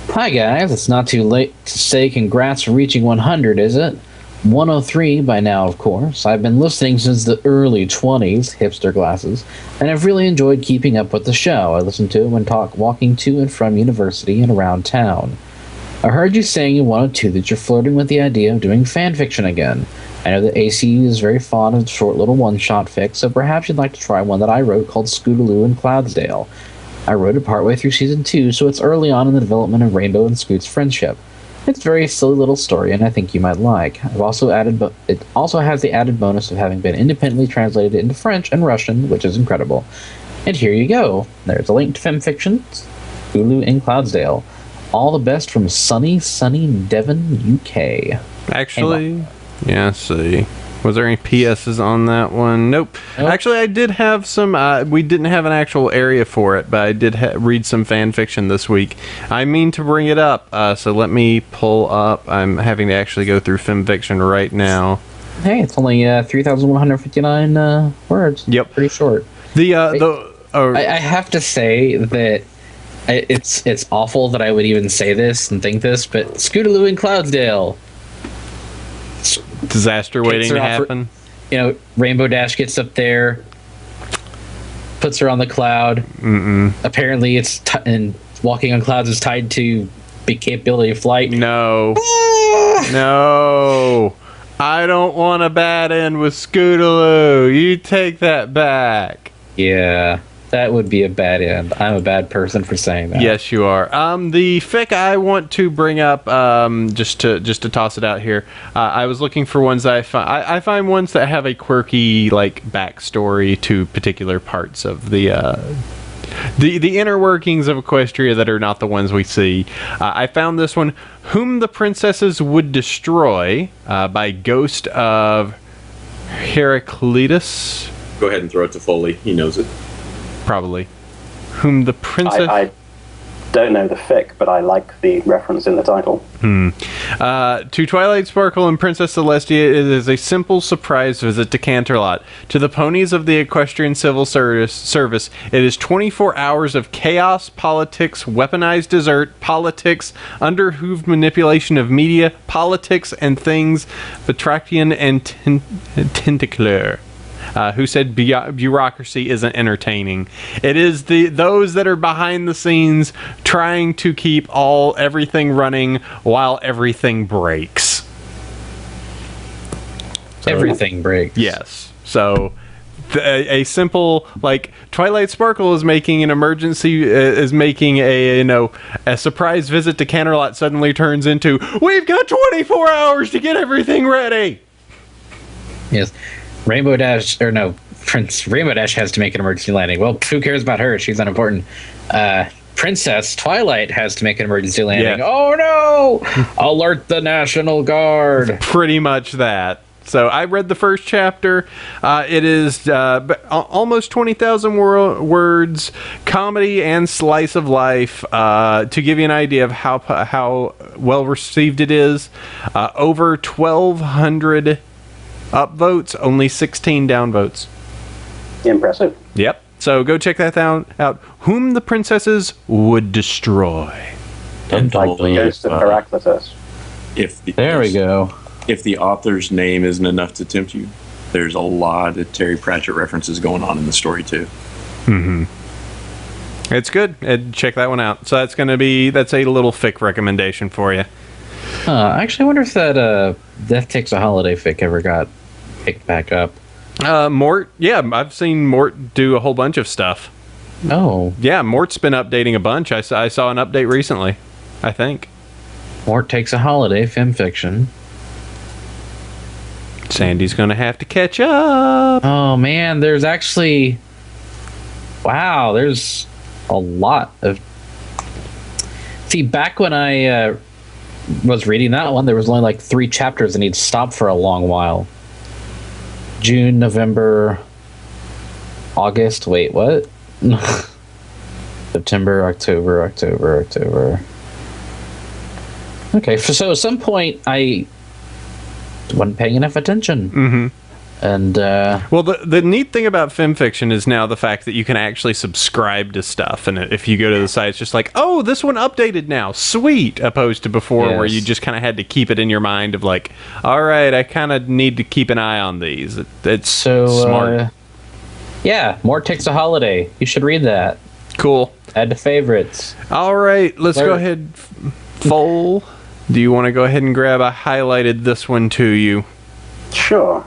Hi, guys. It's not too late to say congrats for reaching 100, is it? 103 by now, of course. I've been listening since the early 20s, hipster glasses, and I've really enjoyed keeping up with the show. I listen to it when walking to and from university and around town. I heard you saying in 102 that you're flirting with the idea of doing fan fiction again. I know that AC is very fond of short little one-shot fics, so perhaps you'd like to try one that I wrote called Scootaloo and Cloudsdale. I wrote it partway through season 2, so it's early on in the development of Rainbow and Scoot's friendship. It's a very silly little story, and I think you might like. I've also added, it also has the added bonus of having been independently translated into French and Russian, which is incredible. And here you go. There's a link to FemFiction, Hulu and Cloudsdale. All the best from sunny Devon, UK. Actually, yeah, let's see. Was there any PSs on that one? Nope. Actually, I did have some. We didn't have an actual area for it, but I did read some fan fiction this week. I mean to bring it up, so let me pull up. I'm having to actually go through fan fiction right now. Hey, it's only 3,159 words. Yep. Pretty short. I have to say that it's awful that I would even say this and think this, but Scootaloo and Cloudsdale. Disaster waiting to happen. Rainbow Dash gets up there, puts her on the cloud. Apparently, and walking on clouds is tied to big capability of flight. No, no, I don't want a bad end with Scootaloo. You take that back. Yeah. That would be a bad end. I'm a bad person for saying that. Yes, you are. The fic I want to bring up, just to toss it out here. I was looking for ones that I find ones that have a quirky backstory to particular parts of the inner workings of Equestria that are not the ones we see. I found this one, "Whom the Princesses Would Destroy," by Ghost of Heraclitus. Go ahead and throw it to Foley. He knows it. Probably. Whom the princess... I don't know the fic, but I like the reference in the title. To Twilight Sparkle and Princess Celestia, it is a simple surprise visit to Canterlot. To the ponies of the Equestrian Civil Service, it is 24 hours of chaos, politics, weaponized dessert, politics, underhooved manipulation of media, politics, and things Batrachian and tentacular. Who said bureaucracy isn't entertaining. It is those that are behind the scenes trying to keep everything running while everything breaks. Everything breaks. Yes. So a simple Twilight Sparkle is making an emergency is making a surprise visit to Canterlot suddenly turns into, we've got 24 hours to get everything ready. Yes. Rainbow Dash has to make an emergency landing. Well, who cares about her? She's unimportant. Princess Twilight has to make an emergency landing. Yeah. Oh no! Alert the National Guard. Pretty much that. So I read the first chapter. It is almost 20,000 words, comedy and slice of life. To give you an idea of how well received it is, over 1,200 upvotes, only 16 downvotes. Impressive. Yep. So go check that out. Whom the Princesses Would Destroy. Like Ghost of Heraclitus. There we go. If the author's name isn't enough to tempt you, there's a lot of Terry Pratchett references going on in the story too. It's good. Check that one out. So that's a little fic recommendation for you. Actually, I wonder if that Death Takes a Holiday fic ever got picked back up. Mort, yeah, I've seen Mort do a whole bunch of stuff. Oh. Yeah, Mort's been updating a bunch. I saw an update recently, I think. Mort Takes a Holiday, FemFiction. Sandy's going to have to catch up. Oh, man, there's actually... Wow, there's a lot of... See, back when I was reading that one, there was only 3 chapters and he'd stop for a long while. June, November, August. Wait, what? September, October. Okay, so at some point I wasn't paying enough attention. Mm-hmm. And well, the neat thing about FimFiction is now the fact that you can actually subscribe to stuff, and if you go to the site, it's just like, oh, this one updated now, sweet, opposed to before where you just kind of had to keep it in your mind of like, all right, I kind of need to keep an eye on these. It's so smart. Yeah, more Ticks a Holiday. You should read that. Cool. Add to favorites. All right, let's go ahead. Foal, do you want to go ahead and grab? I highlighted this one to you. Sure.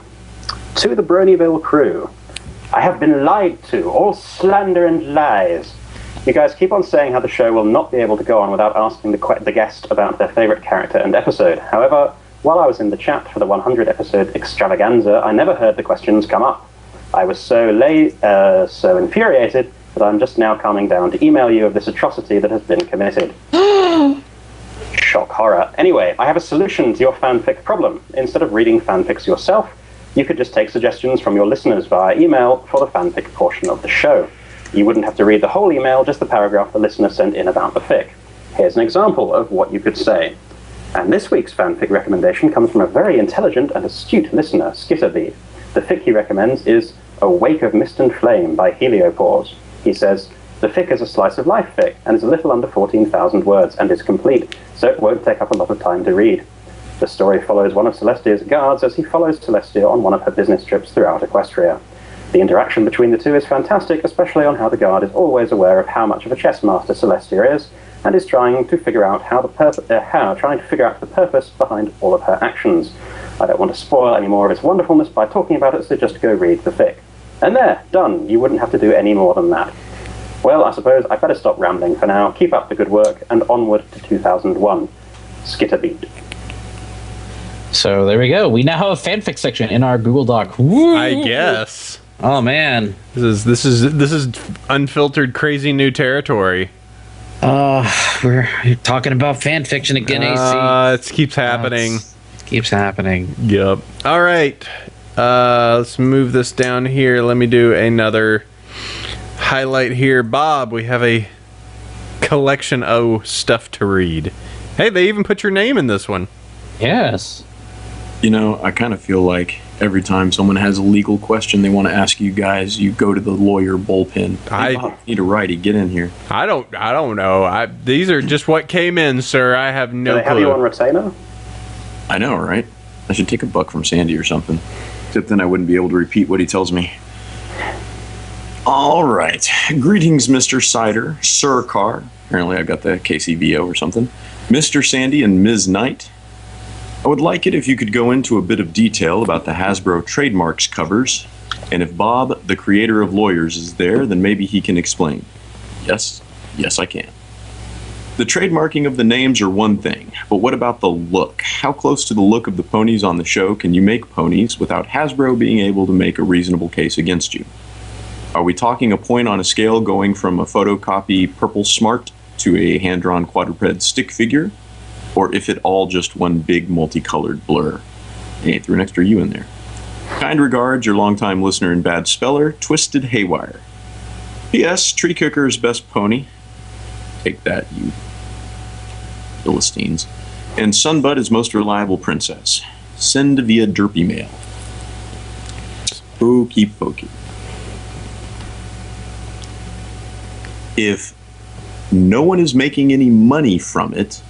To the Bronyville crew, I have been lied to, all slander and lies. You guys keep on saying how the show will not be able to go on without asking the guest about their favorite character and episode. However, while I was in the chat for the 100 episode extravaganza, I never heard the questions come up. I was so infuriated that I'm just now calming down to email you of this atrocity that has been committed. Shock horror. Anyway, I have a solution to your fanfic problem. Instead of reading fanfics yourself, you could just take suggestions from your listeners via email for the fanfic portion of the show. You wouldn't have to read the whole email, just the paragraph the listener sent in about the fic. Here's an example of what you could say. And this week's fanfic recommendation comes from a very intelligent and astute listener, Skitterbead. The fic he recommends is A Wake of Mist and Flame by Heliopause. He says, the fic is a slice of life fic, and is a little under 14,000 words, and is complete, so it won't take up a lot of time to read. The story follows one of Celestia's guards as he follows Celestia on one of her business trips throughout Equestria. The interaction between the two is fantastic, especially on how the guard is always aware of how much of a chess master Celestia is, and is trying to figure out the purpose behind all of her actions. I don't want to spoil any more of its wonderfulness by talking about it, so just go read the fic. And there, done. You wouldn't have to do any more than that. Well, I suppose I better stop rambling for now. Keep up the good work, and onward to 2001. Skitterbead. So there we go. We now have a fanfic section in our Google Doc. Woo! I guess. Oh man, this is unfiltered, crazy new territory. We're talking about fanfiction again, AC. It keeps happening. It keeps happening. Yep. All right. Let's move this down here. Let me do another highlight here. Bob, we have a collection of stuff to read. Hey, they even put your name in this one. Yes. You know, I kind of feel like every time someone has a legal question they want to ask you guys, you go to the lawyer bullpen. I need a righty. Get in here. I don't know. These are just what came in, sir. I have no clue. Do they have you on retainer? I know, right? I should take a buck from Sandy or something. Except then I wouldn't be able to repeat what he tells me. All right. Greetings, Mr. Cider, Sir Carr. Apparently I got the KCBO or something. Mr. Sandy and Ms. Knight. I would like it if you could go into a bit of detail about the Hasbro trademarks covers, and if Bob, the creator of Lawyers, is there, then maybe he can explain. Yes, I can. The trademarking of the names are one thing, but what about the look? How close to the look of the ponies on the show can you make ponies without Hasbro being able to make a reasonable case against you? Are we talking a point on a scale going from a photocopy Purple Smart to a hand-drawn quadruped stick figure? Or if it all just one big multicolored blur? Hey, threw an extra U in there. Kind regards, your longtime listener and bad speller, Twisted Haywire. P.S. Tree Cooker's best pony. Take that, you Philistines. And Sunbud is most reliable princess. Send via derpy mail. Okey pokey. If no one is making any money from it,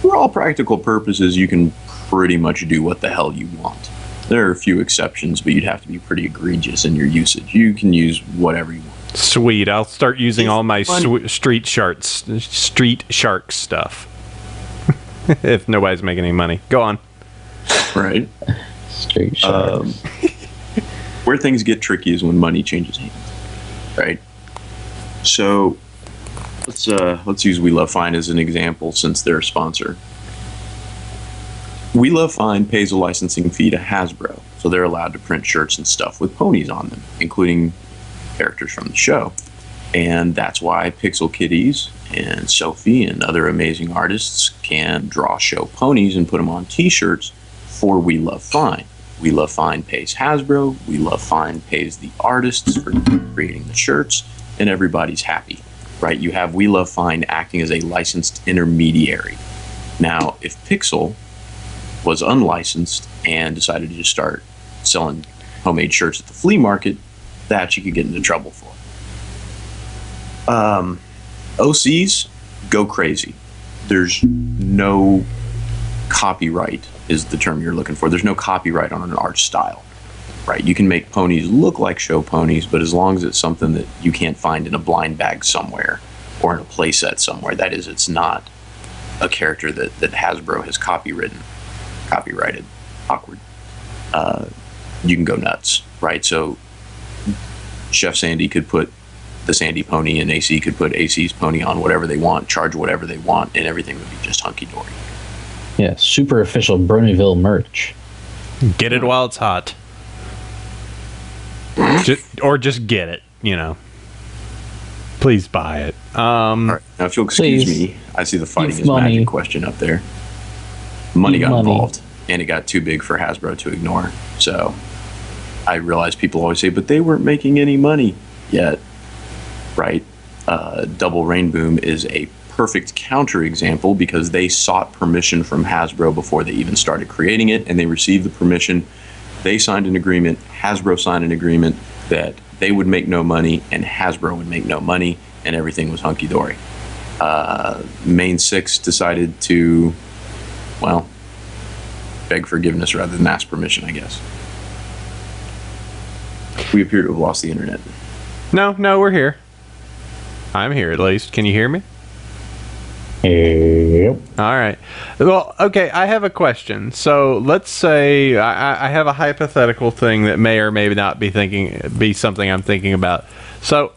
for all practical purposes, you can pretty much do what the hell you want. There are a few exceptions, but you'd have to be pretty egregious in your usage. You can use whatever you want. Sweet. I'll start using all my Street Shark stuff. If nobody's making any money. Go on. Right. Street Shark. Where things get tricky is when money changes hands. Right? So let's use We Love Fine as an example since they're a sponsor. We Love Fine pays a licensing fee to Hasbro, so they're allowed to print shirts and stuff with ponies on them, including characters from the show. And that's why Pixel Kitties and Sophie and other amazing artists can draw show ponies and put them on t-shirts for We Love Fine. We Love Fine pays Hasbro, We Love Fine pays the artists for creating the shirts, and everybody's happy, right? You have We Love Fine acting as a licensed intermediary. Now, if Pixel was unlicensed and decided to just start selling homemade shirts at the flea market, that you could get into trouble for. OCs, go crazy. There's no copyright is the term you're looking for. There's no copyright on an art style, right? You can make ponies look like show ponies, but as long as it's something that you can't find in a blind bag somewhere or in a play set somewhere, that is, it's not a character that Hasbro has copyrighted, awkward, you can go nuts, right? So Chef Sandy could put the Sandy pony and AC could put AC's pony on whatever they want, charge whatever they want, and everything would be just hunky-dory. Yeah, super official Bronyville merch. Get it while it's hot. Just get it, you know. Please buy it. All right. Now, if you'll excuse me, I see the fighting is magic question up there. Money got involved, and it got too big for Hasbro to ignore. So I realize people always say, but they weren't making any money yet, right? Double Rainboom is a perfect counterexample because they sought permission from Hasbro before they even started creating it, and they received the permission. They signed an agreement, Hasbro signed an agreement that they would make no money and Hasbro would make no money, and everything was hunky-dory. Main 6 decided to, well, beg forgiveness rather than ask permission, I guess. We appear to have lost the internet. No, we're here. I'm here at least. Can you hear me? Yep. All right. Well, okay, I have a question. So let's say I have a hypothetical thing that may or may not be something I'm thinking about. So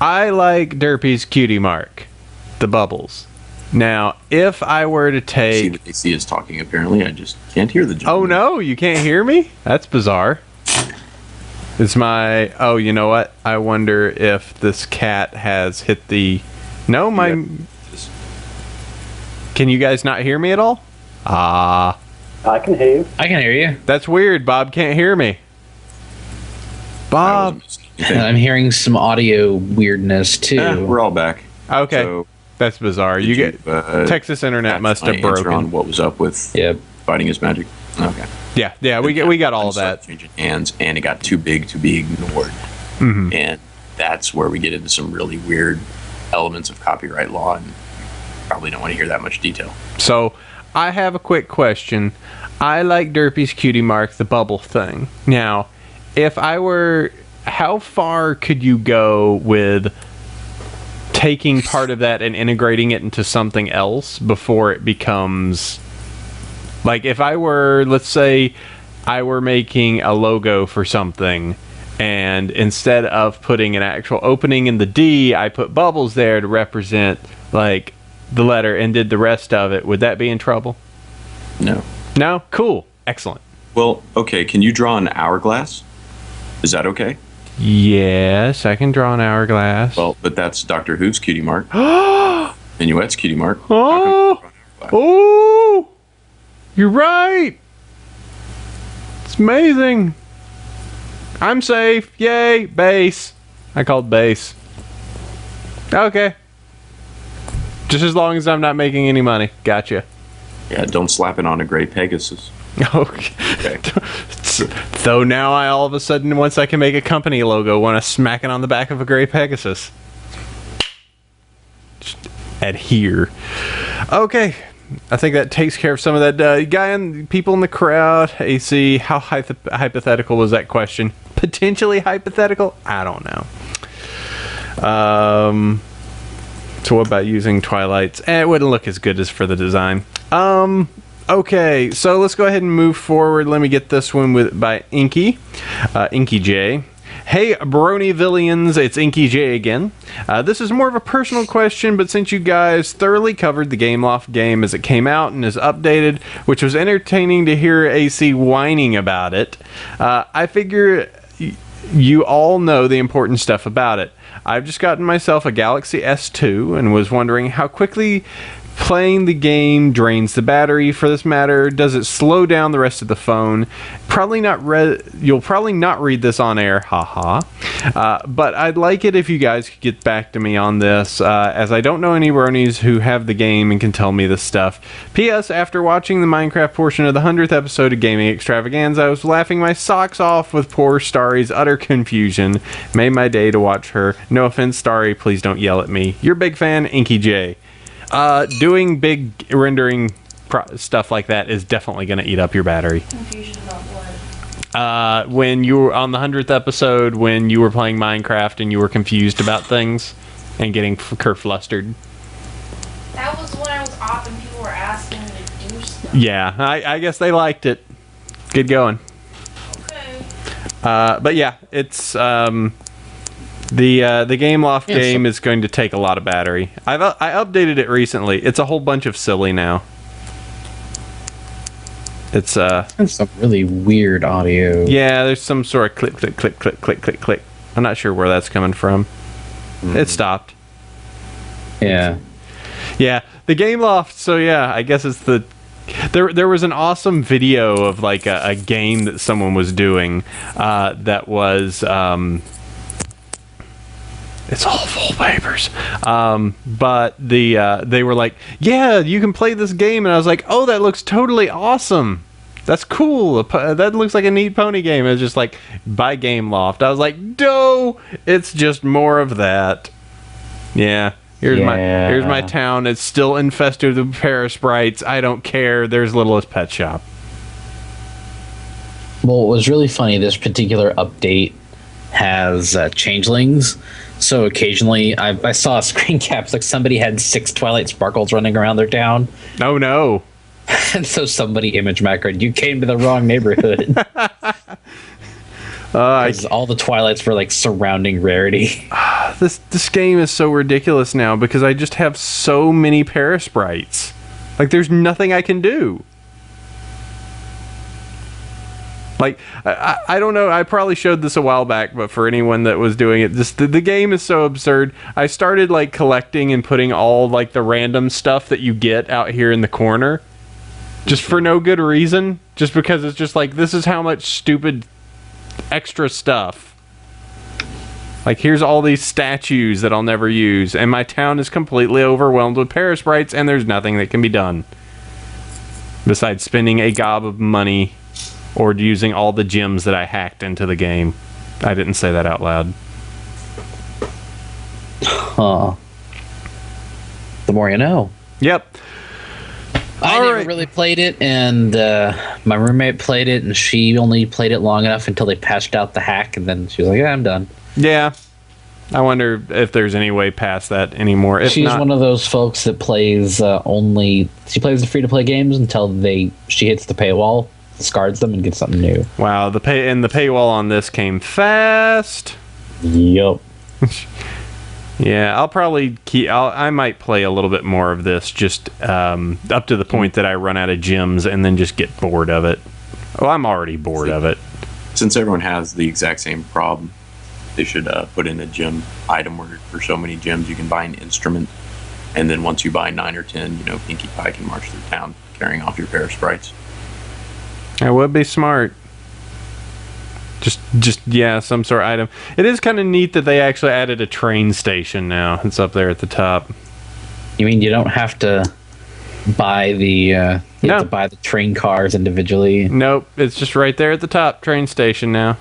I like Derpy's Cutie Mark, the bubbles. Now, if I were to take... See what AC is talking, apparently. I just can't hear the gentleman. Oh, no? You can't hear me? That's bizarre. It's my... Oh, you know what? I wonder if this cat has hit the... No, my... Yeah. Can you guys not hear me at all? I can hear you. I can hear you. That's weird. Bob can't hear me. Bob. And I'm hearing some audio weirdness too. We're all back. Okay. So, that's bizarre. Texas internet must have answer broken. on what was up with Fighting is Magic. Okay. Yeah, we got all of that. Changing hands, and it got too big to be ignored. Mm-hmm. And that's where we get into some really weird elements of copyright law, and probably don't want to hear that much detail. So, I have a quick question. I like Derpy's Cutie Mark, the bubble thing. Now, if I were... How far could you go with taking part of that and integrating it into something else before it becomes... Like, if I were... Let's say I were making a logo for something, and instead of putting an actual opening in the D, I put bubbles there to represent, like... the letter and did the rest of it, would that be in trouble? No. No? Cool. Excellent. Well, okay, can you draw an hourglass? Is that okay? Yes, I can draw an hourglass. Well, but that's Doctor Who's Cutie Mark. Minuet's Cutie Mark. Oh, you're right. It's amazing. I'm safe. Yay. Base. I called base. Okay. Just as long as I'm not making any money. Gotcha. Yeah, don't slap it on a gray Pegasus. Okay. So now I all of a sudden, once I can make a company logo, want to smack it on the back of a gray Pegasus. Just adhere. Okay. I think that takes care of some of that. Guy and people in the crowd. AC, how hypothetical was that question? Potentially hypothetical? I don't know. So what about using Twilights? It wouldn't look as good as for the design. Okay, so let's go ahead and move forward. Let me get this one by Inky. Inky J. Hey, Bronyvillians, it's Inky J again. This is more of a personal question, but since you guys thoroughly covered the Game Loft game as it came out and is updated, which was entertaining to hear AC whining about it, I figure you all know the important stuff about it. I've just gotten myself a Galaxy S2 and was wondering how quickly Playing the game drains the battery. For this matter, does it slow down the rest of the phone? You'll probably not read this on air, haha. But I'd like it if you guys could get back to me on this, as I don't know any bronies who have the game and can tell me this stuff. P.S. After watching the Minecraft portion of the 100th episode of Gaming Extravaganza, I was laughing my socks off with poor Starry's utter confusion. Made my day to watch her. No offense, Starry, please don't yell at me. Your big fan, Inky J. Doing big rendering stuff like that is definitely going to eat up your battery. Confusion about what? When you were on the 100th episode, when you were playing Minecraft and you were confused about things and getting flustered. That was when I was off and people were asking me to do stuff. Yeah, I guess they liked it. Good going. Okay. But yeah, it's the Game Loft game is going to take a lot of battery. I updated it recently. It's a whole bunch of silly now. It's That's some really weird audio. yeah, there's some sort of click click click click click click click. I'm not sure where that's coming from. It stopped. Yeah. Yeah, the Game Loft. So yeah, I guess it's the there was an awesome video of like a game that someone was doing that was it's all Foalpapers. But they were like, yeah, you can play this game, and I was like, oh, that looks totally awesome. That's cool. That looks like a neat pony game. It's just like, by Game Loft. I was like, no, it's just more of that. Yeah. Here's my town. It's still infested with parasprites. I don't care. There's Littlest Pet Shop. Well, it was really funny. This particular update has changelings. So occasionally, I saw a screen caps like somebody had 6 Twilight Sparkles running around their town. Oh no. And so somebody image macroed, you came to the wrong neighborhood. All the Twilights were like surrounding Rarity. This game is so ridiculous now because I just have so many parasprites. Like, there's nothing I can do. Like, I don't know, I probably showed this a while back, but for anyone that was doing it, the game is so absurd. I started, like, collecting and putting all, like, the random stuff that you get out here in the corner. Just for no good reason. Just because it's just like, this is how much stupid extra stuff. Like, here's all these statues that I'll never use, and my town is completely overwhelmed with parasprites, and there's nothing that can be done. Besides spending a gob of money or using all the gems that I hacked into the game. I didn't say that out loud. Huh. The more you know. Yep. I never really played it, and my roommate played it, and she only played it long enough until they patched out the hack, and then she was like, yeah, I'm done. Yeah. I wonder if there's any way past that anymore. If She's not, one of those folks that plays she plays the free-to-play games until she hits the paywall, discards them, and gets something new. wow, the paywall on this came fast. Yup. Yeah, I'll probably I might play a little bit more of this, just up to the point that I run out of gems and then just get bored of it. Oh, I'm already bored of it. Since everyone has the exact same problem, they should put in a gem item where for so many gems you can buy an instrument, and then once you buy 9 or 10, Pinkie Pie can march through town carrying off your parasprites. That would be smart. Just yeah, some sort of item. It is kind of neat that they actually added a train station now. It's up there at the top. You mean you don't have to buy you have to buy the train cars individually? Nope, it's just right there at the top, train station now.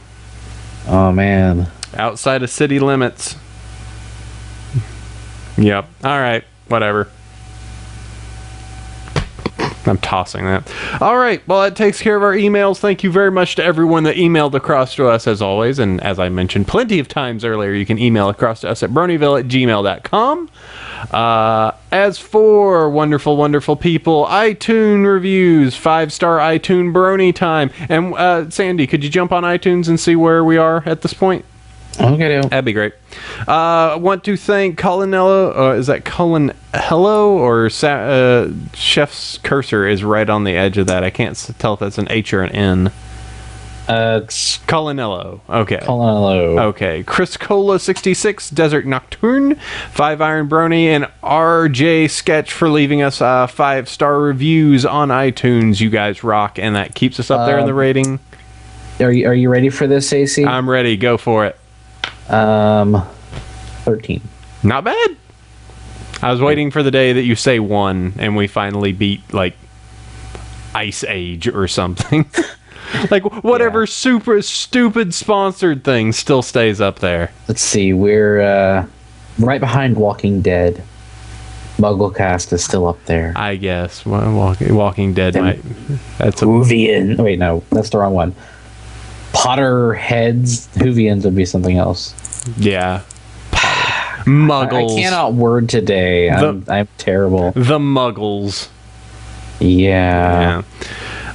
Oh man. Outside of city limits. Yep. All right, whatever. I'm tossing that. All right. Well, that takes care of our emails. Thank you very much to everyone that emailed across to us, as always. And as I mentioned plenty of times earlier, you can email across to us at bronyville@gmail.com. As for wonderful, wonderful people, iTunes reviews, 5-star iTunes Brony time. And Sandy, could you jump on iTunes and see where we are at this point? Okay. That'd be great. I want to thank Colinello. Is that Colin Hello or Chef's cursor is right on the edge of that. I can't tell if that's an H or an N. Colinello. Okay. Colinello. Okay. Chris Cola 66, Desert Nocturne, 5 Iron Brony, and RJ Sketch for leaving us 5-star reviews on iTunes. You guys rock, and that keeps us up there in the rating. Are you ready for this, AC? I'm ready. Go for it. 13. Not bad. I was waiting for the day that you say 1 and we finally beat, like, Ice Age or something. Like, whatever super stupid sponsored thing still stays up there. Let's see. We're right behind Walking Dead. Mugglecast is still up there. I guess. Well, Walking Dead might... That's a... Whovian. Wait, no. That's the wrong one. Potterheads. Whovians would be something else. Yeah. Muggles. I cannot word today. I'm terrible. The Muggles. Yeah.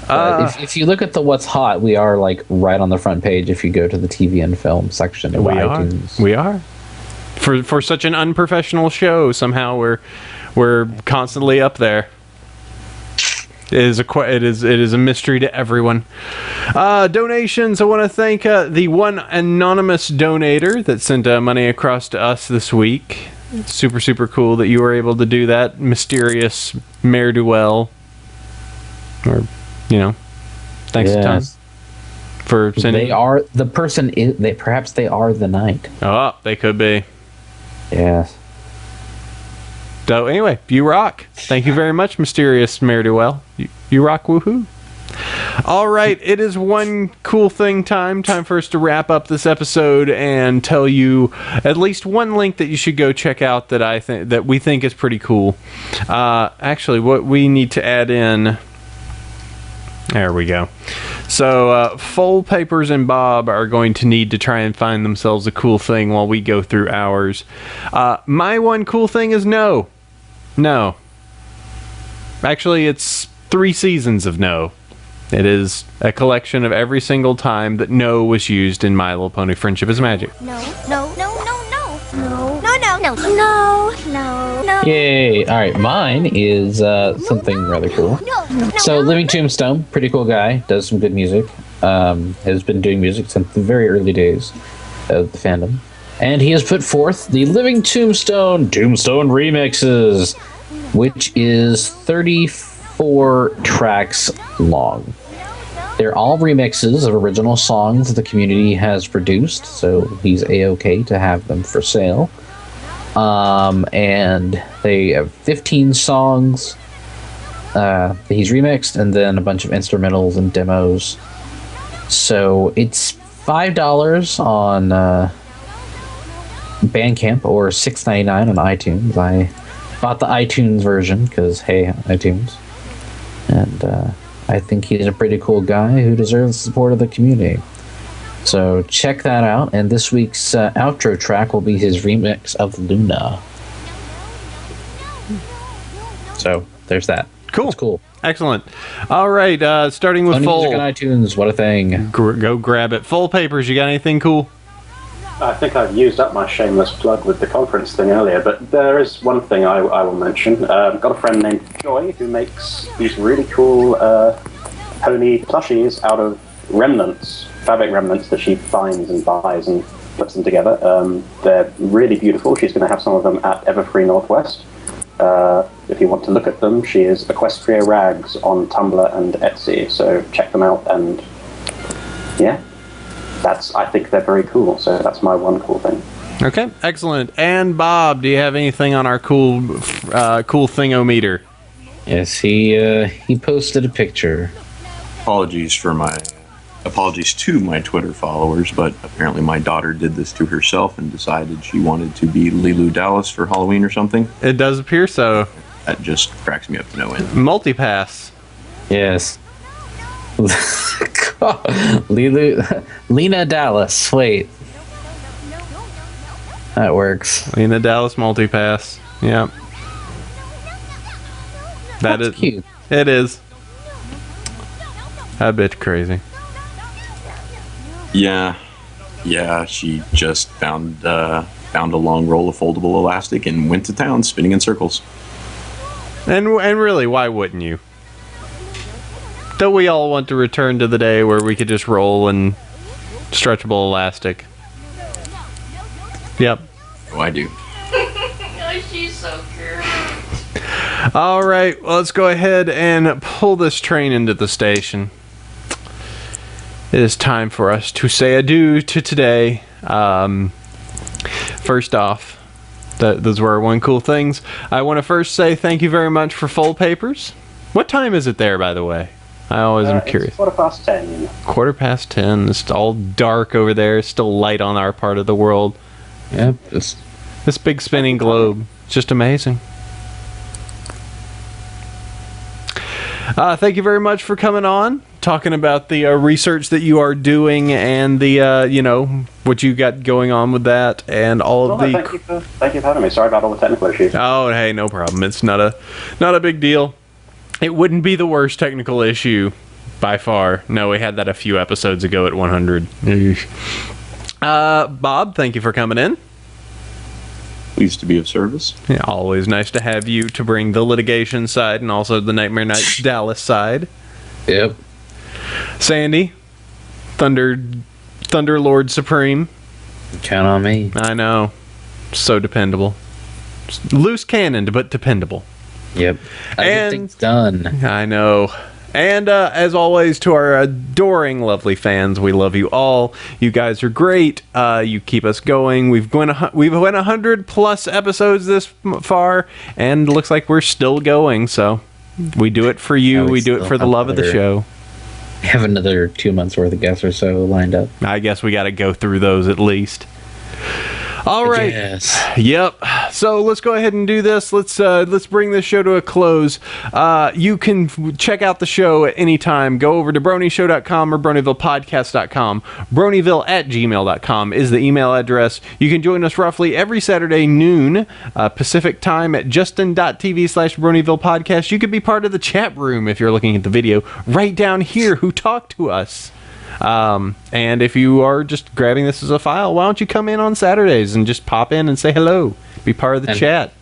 If you look at the What's Hot, we are like right on the front page if you go to the TV and film section of iTunes. We are. For such an unprofessional show, somehow we're constantly up there. It is a mystery to everyone. Donations. I want to thank the one anonymous donator that sent money across to us this week. Super, super cool that you were able to do that. Mysterious Mayor Duell. Or, thanks a ton for sending. They are the person. Perhaps they are the knight. Oh, they could be. Yes. So anyway, you rock. Thank you very much, Mysterious Mayor Duell. You rock, woohoo. All right, it is one cool thing time for us to wrap up this episode and tell you at least one link that you should go check out that we think is pretty cool. Actually, what we need to add in. There we go. So, Foalpapers and Bob are going to need to try and find themselves a cool thing while we go through ours. My one cool thing is no. No. Actually, it's 3 seasons of no. It is a collection of every single time that no was used in My Little Pony Friendship is Magic. No. Yay. All right, mine is something rather cool. So, Living Tombstone, pretty cool guy, does some good music. Has been doing music since the very early days of the fandom. And he has put forth the Living Tombstone Remixes, which is 34 tracks long. They're all remixes of original songs the community has produced, so he's A-OK to have them for sale. And they have 15 songs that he's remixed, and then a bunch of instrumentals and demos. So it's $5 on Bandcamp or $6.99 on iTunes. I bought the iTunes version because, hey, iTunes. And I think he's a pretty cool guy who deserves the support of the community. So check that out, and this week's outro track will be his remix of Luna. So there's that. Cool. It's cool. Excellent. All right, starting with Music on iTunes, what a thing. Go grab it. Foalpapers, you got anything cool? I think I've used up my shameless plug with the conference thing earlier, but there is one thing I will mention. I've got a friend named Joy who makes these really cool pony plushies out of fabric remnants that she finds and buys and puts them together. They're really beautiful. She's going to have some of them at Everfree Northwest. If you want to look at them, she is Equestria Rags on Tumblr and Etsy, so check them out. And yeah, I think they're very cool, so that's my one cool thing. Okay, excellent. And Bob, do you have anything on our cool thingometer? Yes, he posted a picture. Apologies to my Twitter followers, but apparently my daughter did this to herself and decided she wanted to be Lilu Dallas for Halloween or something. It does appear so. That just cracks me up to no end. Multipass. Yes. Lena Dallas. Wait. That works. Lena Dallas multipass. Yep. That's cute. It is. A bit crazy. Yeah, she just found a long roll of foldable elastic and went to town spinning in circles. And really, why wouldn't you? Though we all want to return to the day where we could just roll in stretchable elastic. Yep. Oh, I do. Oh, she's so cute. All right, well, let's go ahead and pull this train into the station. It is time for us to say adieu to today. First off, those were our one cool things. I want to first say thank you very much for Foalpapers. What time is it there, by the way? I always am curious. It's 10:15. 10:15. It's all dark over there. It's still light on our part of the world. Yep. This big spinning globe. It's just amazing. Thank you very much for coming on, talking about the research that you are doing and the, what you got going on with that and all of the... Thank you for having me. Sorry about all the technical issues. Oh, hey, no problem. It's not a big deal. It wouldn't be the worst technical issue by far. No, we had that a few episodes ago at 100. Bob, thank you for coming in. Pleased to be of service. Yeah, always nice to have you to bring the litigation side and also the Nightmare Nights Dallas side. Yep. Sandy, Thunder Lord Supreme. Count on me. I know. So dependable. Loose cannoned, but dependable. Yep. I get things done. I know. And as always, to our adoring, lovely fans, we love you all. You guys are great. You keep us going. We've went 100 plus episodes this far, and looks like we're still going. So we do it for you. We do it for the love of the show. We have another 2 months worth of guests or so lined up. I guess we got to go through those at least. All right. Yes. Yep. So let's go ahead and do this. Let's bring this show to a close. You can check out the show at any time. Go over to BronyShow.com or BronyvillePodcast.com. Bronyville@gmail.com is the email address. You can join us roughly every Saturday noon Pacific time at justin.tv/BronyvillePodcast. You could be part of the chat room if you're looking at the video right down here who talk to us. And if you are just grabbing this as a file, why don't you come in on Saturdays and just pop in and say hello, be part of the chat.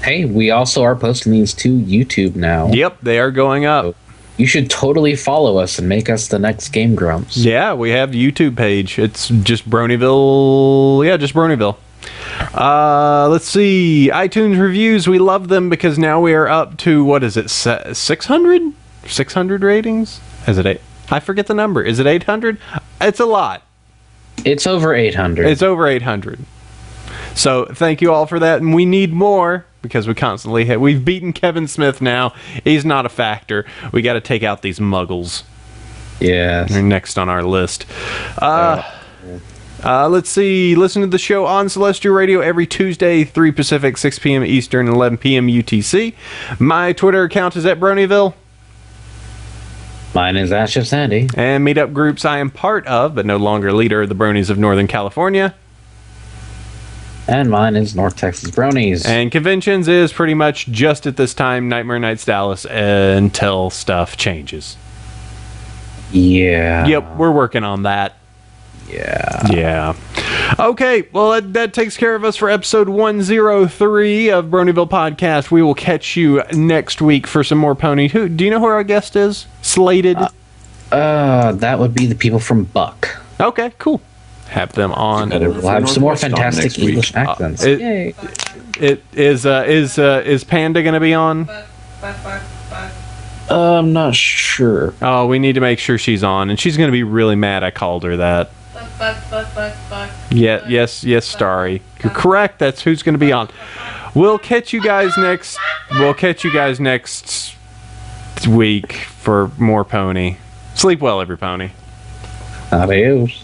Hey, we also are posting these to YouTube now. Yep, they are going up. You should totally follow us and make us the next Game Grumps. Yeah, we have the YouTube page. It's just Bronyville. Yeah, just Bronyville. Let's see. iTunes reviews, we love them because now we are up to, what is it, 600? 600 ratings? Is it 8? I forget the number. Is it 800? It's a lot. It's over 800. It's over 800. So thank you all for that. And we need more because we constantly hit. We've beaten Kevin Smith now. He's not a factor. We got to take out these muggles. Yeah. They're next on our list. Let's see. Listen to the show on Celestia Radio every Tuesday, 3 Pacific, 6 p.m. Eastern, 11 p.m. UTC. My Twitter account is @Bronyville. Mine is Ash of Sandy. And meetup groups I am part of, but no longer leader of the Bronies of Northern California. And mine is North Texas Bronies. And conventions is pretty much just at this time, Nightmare Nights Dallas, until stuff changes. Yeah. Yep, we're working on that. Yeah. Okay, well, that takes care of us for episode 103 of Bronyville Podcast. We will catch you next week for some more pony. Do you know who our guest is? Slated? That would be the people from Buck. Okay, cool. Have them on. We'll have some more fantastic English accents. Yay. Is Panda going to be on? I'm not sure. Oh, we need to make sure she's on, and she's going to be really mad I called her that. Yeah, yes, Starry. You're correct. That's who's going to be on. We'll catch you guys next week for more pony. Sleep well, every pony. Adios.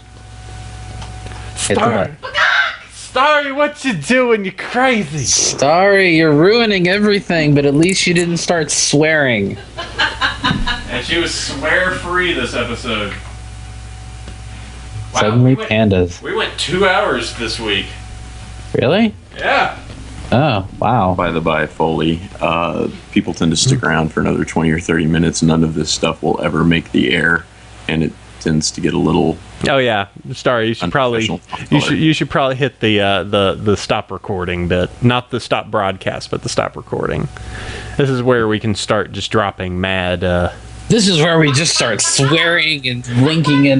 Starry, what you doing? You crazy. Starry, you're ruining everything, but at least you didn't start swearing. And she was swear-free this episode. Wow, Suddenly pandas. We went 2 hours this week. Really? Yeah. Oh, wow. By the by, Foley, people tend to stick around for another 20 or 30 minutes. None of this stuff will ever make the air, and it tends to get a little... Oh yeah, Starry, you should probably hit the stop recording bit, not the stop broadcast, but the stop recording. This is where we can start just dropping mad This is where we just start swearing and linking in